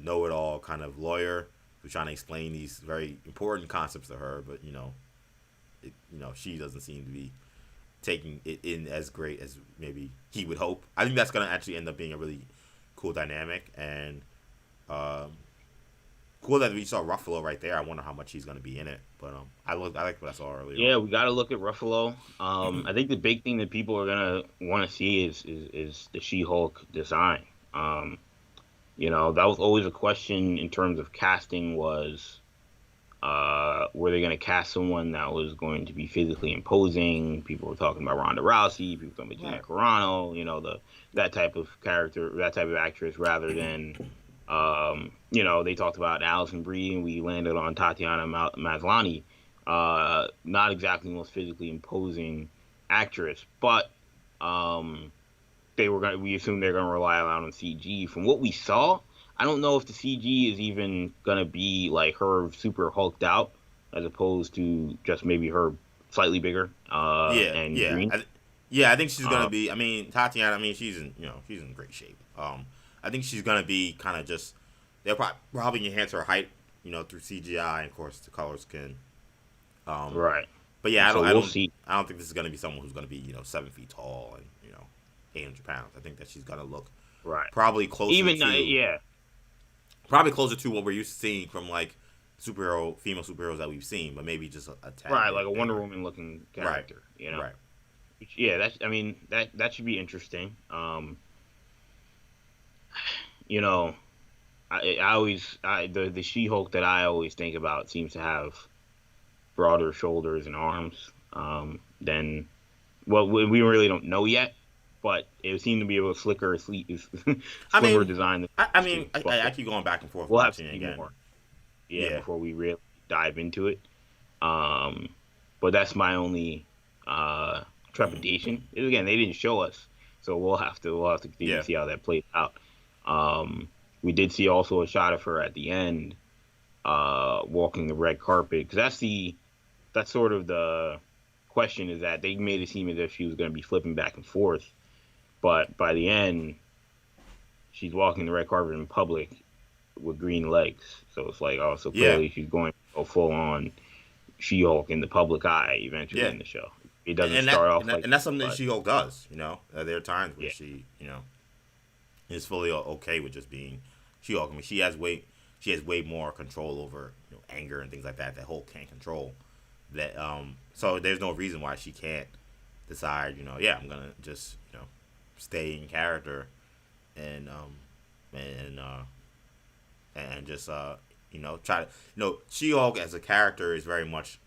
know-it-all kind of lawyer who's trying to explain these very important concepts to her, but she doesn't seem to be taking it in as great as maybe he would hope. I think that's going to actually end up being a really cool dynamic, and cool that we saw Ruffalo right there. I wonder how much he's going to be in it, but I like what I saw earlier.
Yeah, we got to look at Ruffalo. I think the big thing that people are going to want to see is the She-Hulk design. That was always a question in terms of casting was, were they going to cast someone that was going to be physically imposing? People were talking about Ronda Rousey. People were talking about Gina Carano. That type of character, that type of actress, rather than They talked about Allison Brie, and we landed on Tatiana Maslany. Not exactly the most physically imposing actress, but um, we assume they're gonna rely a lot on CG. From what we saw, I don't know if the CG is even gonna be like her super hulked out, as opposed to just maybe her slightly bigger
Yeah,
and
yeah,
green.
yeah. I think she's gonna
Uh,
be. I mean, Tatiana. I mean, she's in great shape. I think she's gonna be kind of just. They'll probably enhance her height, through CGI, and of course the color skin. Um,
right.
but yeah,
And
I
so
don't, I
we'll
don't,
see.
I don't think this is gonna be someone who's gonna be 7 feet tall and 800 pounds. I think that she's gonna look
Right.
probably closer
Even
to
yeah.
what we're used to seeing from like female superheroes that we've seen, but maybe just a tad
Right, like
bit
a Wonder
bigger.
Woman looking
Right,
character.
right.
Yeah, that's. I mean, that should be interesting. You know, I always the She-Hulk that I always think about seems to have broader shoulders and arms than well we really don't know yet, but it seemed to be able to
I
slimmer
mean,
design than
I
used to.
mean, I,
But
I keep going back and forth
we'll have to
watching it
see
again.
more. Yeah,
Yeah,
before we really dive into it. Um, but that's my only trepidation. Again, they didn't show us, so we'll have to continue to
yeah,
see how that plays out. We did see also a shot of her at the end, walking the red carpet, because that's sort of the question, is that they made it seem as if she was going to be flipping back and forth, but by the end, she's walking the red carpet in public with green legs. So it's like, oh, so
yeah,
clearly she's going to go full on She-Hulk in the public eye eventually
yeah.
in the show. It doesn't
And that
start
and,
off
that,
like
and
that,
that's something that
but
She-Hulk does. There are times where
yeah,
she is fully okay with just being She-Hulk. I mean, she has way more control over anger and things like that Hulk can't control. So there's no reason why she can't decide. Yeah, I'm gonna just stay in character and and uh and just try to She-Hulk as a character is very much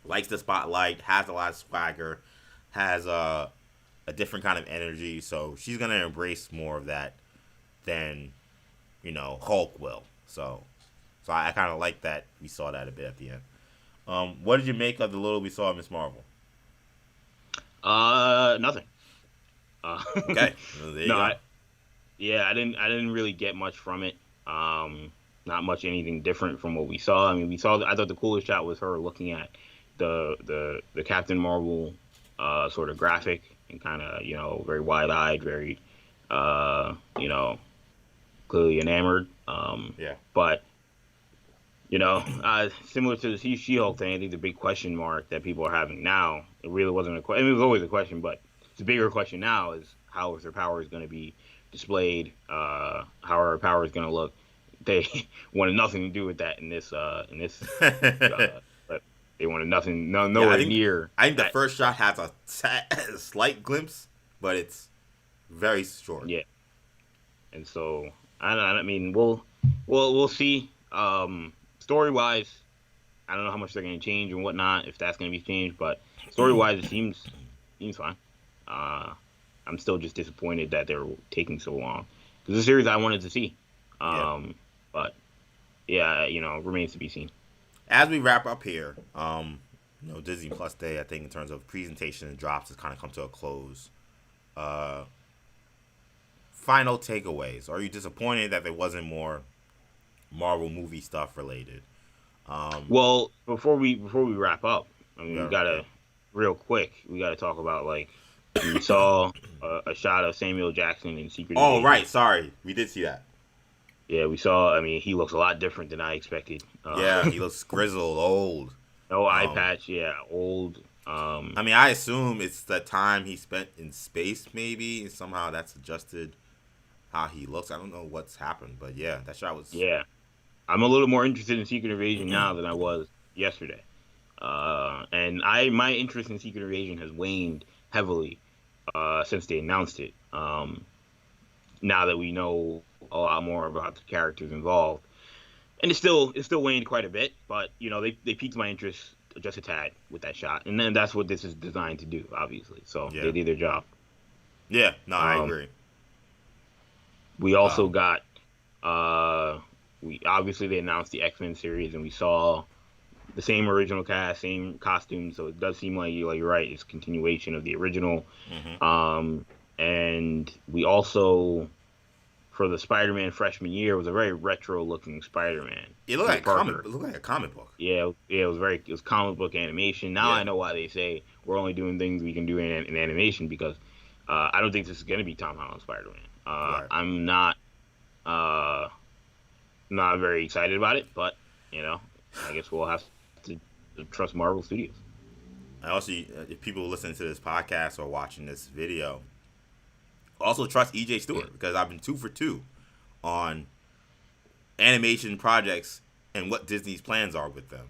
likes the spotlight, has a lot of swagger, has a different kind of energy. So she's gonna embrace more of that than Hulk will. So I kind of like that we saw that a bit at the end. What did you make of the little we saw of Miss Marvel?
nothing. Uh,
Okay, well, there you
no,
go.
yeah, I didn't really get much from it. Not much anything different from what we saw. I mean, I thought the coolest shot was her looking at the Captain Marvel sort of graphic, and kind of very wide eyed, very uh, you know clearly enamored.
Yeah,
But similar to the She-Hulk thing, I think the big question mark that people are having now, it really wasn't a question. I mean, it was always a question, but the bigger question now is how is their powers going to be displayed? How are her powers going to look? They wanted nothing to do with that in this. But they wanted nothing,
yeah.
nowhere near
I think the
that.
first shot has a slight glimpse, but it's very short.
Yeah, and so I mean, we'll see. Story wise, I don't know how much they're going to change and whatnot, if that's going to be changed, but story wise, it seems fine. Uh, I'm still just disappointed that they're taking so long, because the series I wanted to see.
Yeah.
But yeah, remains to be seen.
As we wrap up here, Disney Plus Day, I think in terms of presentation and drops, has kind of come to a close. Uh, Final takeaways. Are you disappointed that there wasn't more Marvel movie stuff related?
Well, before we wrap up, I mean, we
Yeah, yeah.
gotta real quick. We gotta talk about, like, we saw a shot of Samuel Jackson in Secret
Oh,
Invasion.
right. Sorry, we did see that.
Yeah, we saw. I mean, he looks a lot different than I expected.
Yeah, he looks grizzled, old.
No eye
Um,
patch. Yeah, old.
I mean, I assume it's the time he spent in space, maybe, and somehow that's adjusted how he looks. I don't know what's happened, but yeah, that shot was.
Yeah, I'm a little more interested in Secret Invasion now than I was yesterday. And my interest in Secret Invasion has waned heavily since they announced it. Now that we know a lot more about the characters involved, and it's still waned quite a bit, but they piqued my interest just a tad with that shot, and then that's what this is designed to do, obviously. So
Yeah,
they did their job.
yeah. No, I
Um,
agree.
we also
Um,
got We obviously they announced the X-Men series, and we saw the same original cast, same costumes. So it does seem like you're right. It's a continuation of the original.
Mm-hmm.
And we also, for the Spider-Man freshman year, was a very retro-looking Spider-Man,
It looked
Peter
like
Parker.
it looked like a comic book.
Yeah, yeah, it was comic book animation. Now
Yeah.
I know why they say we're only doing things we can do in animation because I don't think this is going to be Tom Holland's Spider-Man.
Right.
I'm uh, not very excited about it, but you know, I guess we'll have to trust Marvel Studios.
And also, if people listening to this podcast or watching this video, also trust EJ Stewart because I've been 2 for 2 on animation projects and what Disney's plans are with them.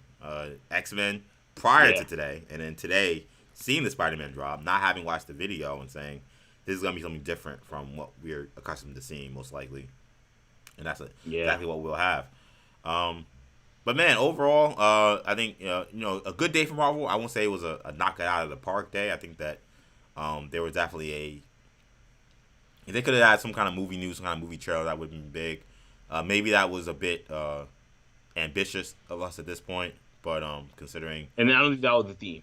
X-Men prior
Yeah,
to today, and then today seeing the Spider-Man drop, not having watched the video and saying this is gonna be something different from what we're accustomed to seeing, most likely, and that's
yeah,
exactly what we'll have. Um, but man, overall, I think a good day for Marvel. I won't say it was a knock it out of the park day. I think that there was definitely if they could have had some kind of movie news, some kind of movie trailer, that would have been big. Maybe that was a bit ambitious of us at this point, but considering
and I don't think that was the theme.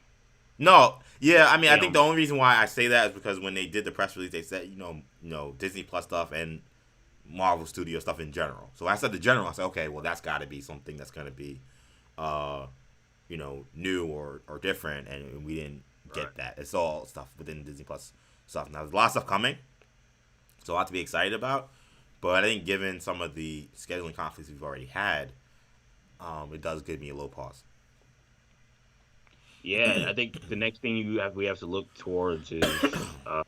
no, yeah, I mean, I
You
think
know,
the only reason why I say that is because when they did the press release, they said Disney Plus stuff and Marvel Studio stuff in general. So I said the general. I said, okay, well that's got to be something that's going to be, new or different, and we didn't
right?
get that. It's all stuff within Disney Plus stuff. Now there's a lot of stuff coming, so a lot to be excited about. But I think given some of the scheduling conflicts we've already had, it does give me a low pause.
Yeah, I think the next thing we have to look towards is I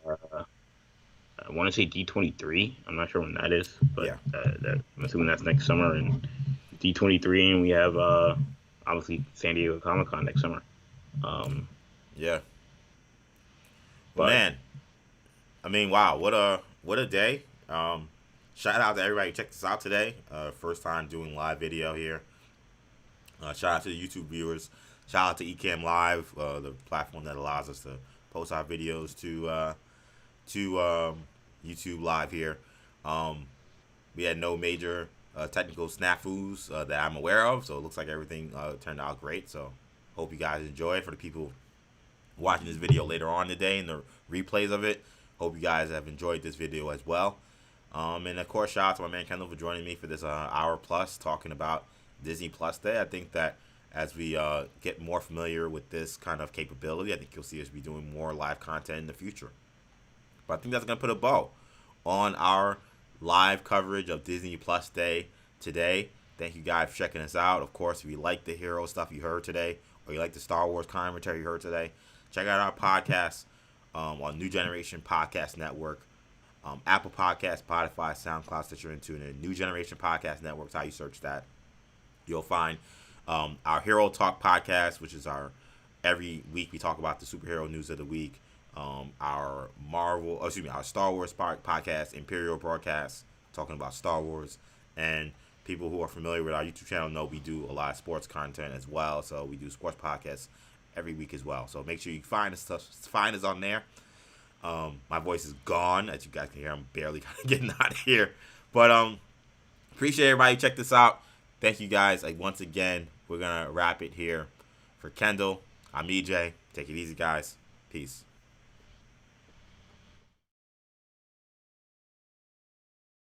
want to say D23. I'm not sure when that is, but
Yeah,
I'm assuming that's next summer. And D23, and we have obviously San Diego Comic Con next summer. Um,
yeah. Well,
but
man, I mean, wow, what a day. Shout out to everybody who checked us out today. First time doing live video here. Shout out to the YouTube viewers. Shout out to Ecamm Live, the platform that allows us to post our videos to YouTube Live here. Um, we had no major technical snafus that I'm aware of, so it looks like everything turned out great. So hope you guys enjoy. For the people watching this video later on today and the replays of it, hope you guys have enjoyed this video as well. And of course, shout out to my man Kendall for joining me for this hour plus talking about Disney Plus Day. I think that as we get more familiar with this kind of capability, I think you'll see us be doing more live content in the future. But I think that's going to put a bow on our live coverage of Disney Plus Day today. Thank you guys for checking us out. Of course, if you like the hero stuff you heard today, or you like the Star Wars commentary you heard today, check out our podcast on New Generation Podcast Network. Apple Podcasts, Spotify, SoundCloud, Stitcher, and TuneIn. New Generation Podcast Network is how you search that. You'll find our Hero Talk podcast, which is our every week we talk about the superhero news of the week. Our our Star Wars podcast, Imperial Broadcast, talking about Star Wars. And people who are familiar with our YouTube channel know we do a lot of sports content as well. So we do sports podcasts every week as well. So make sure you find us on there. My voice is gone, as you guys can hear. I'm barely kind of getting out of here, but appreciate everybody who checked this out. Thank you guys. Once again, we're gonna wrap it here. For Kendall, I'm EJ. Take it easy, guys. Peace.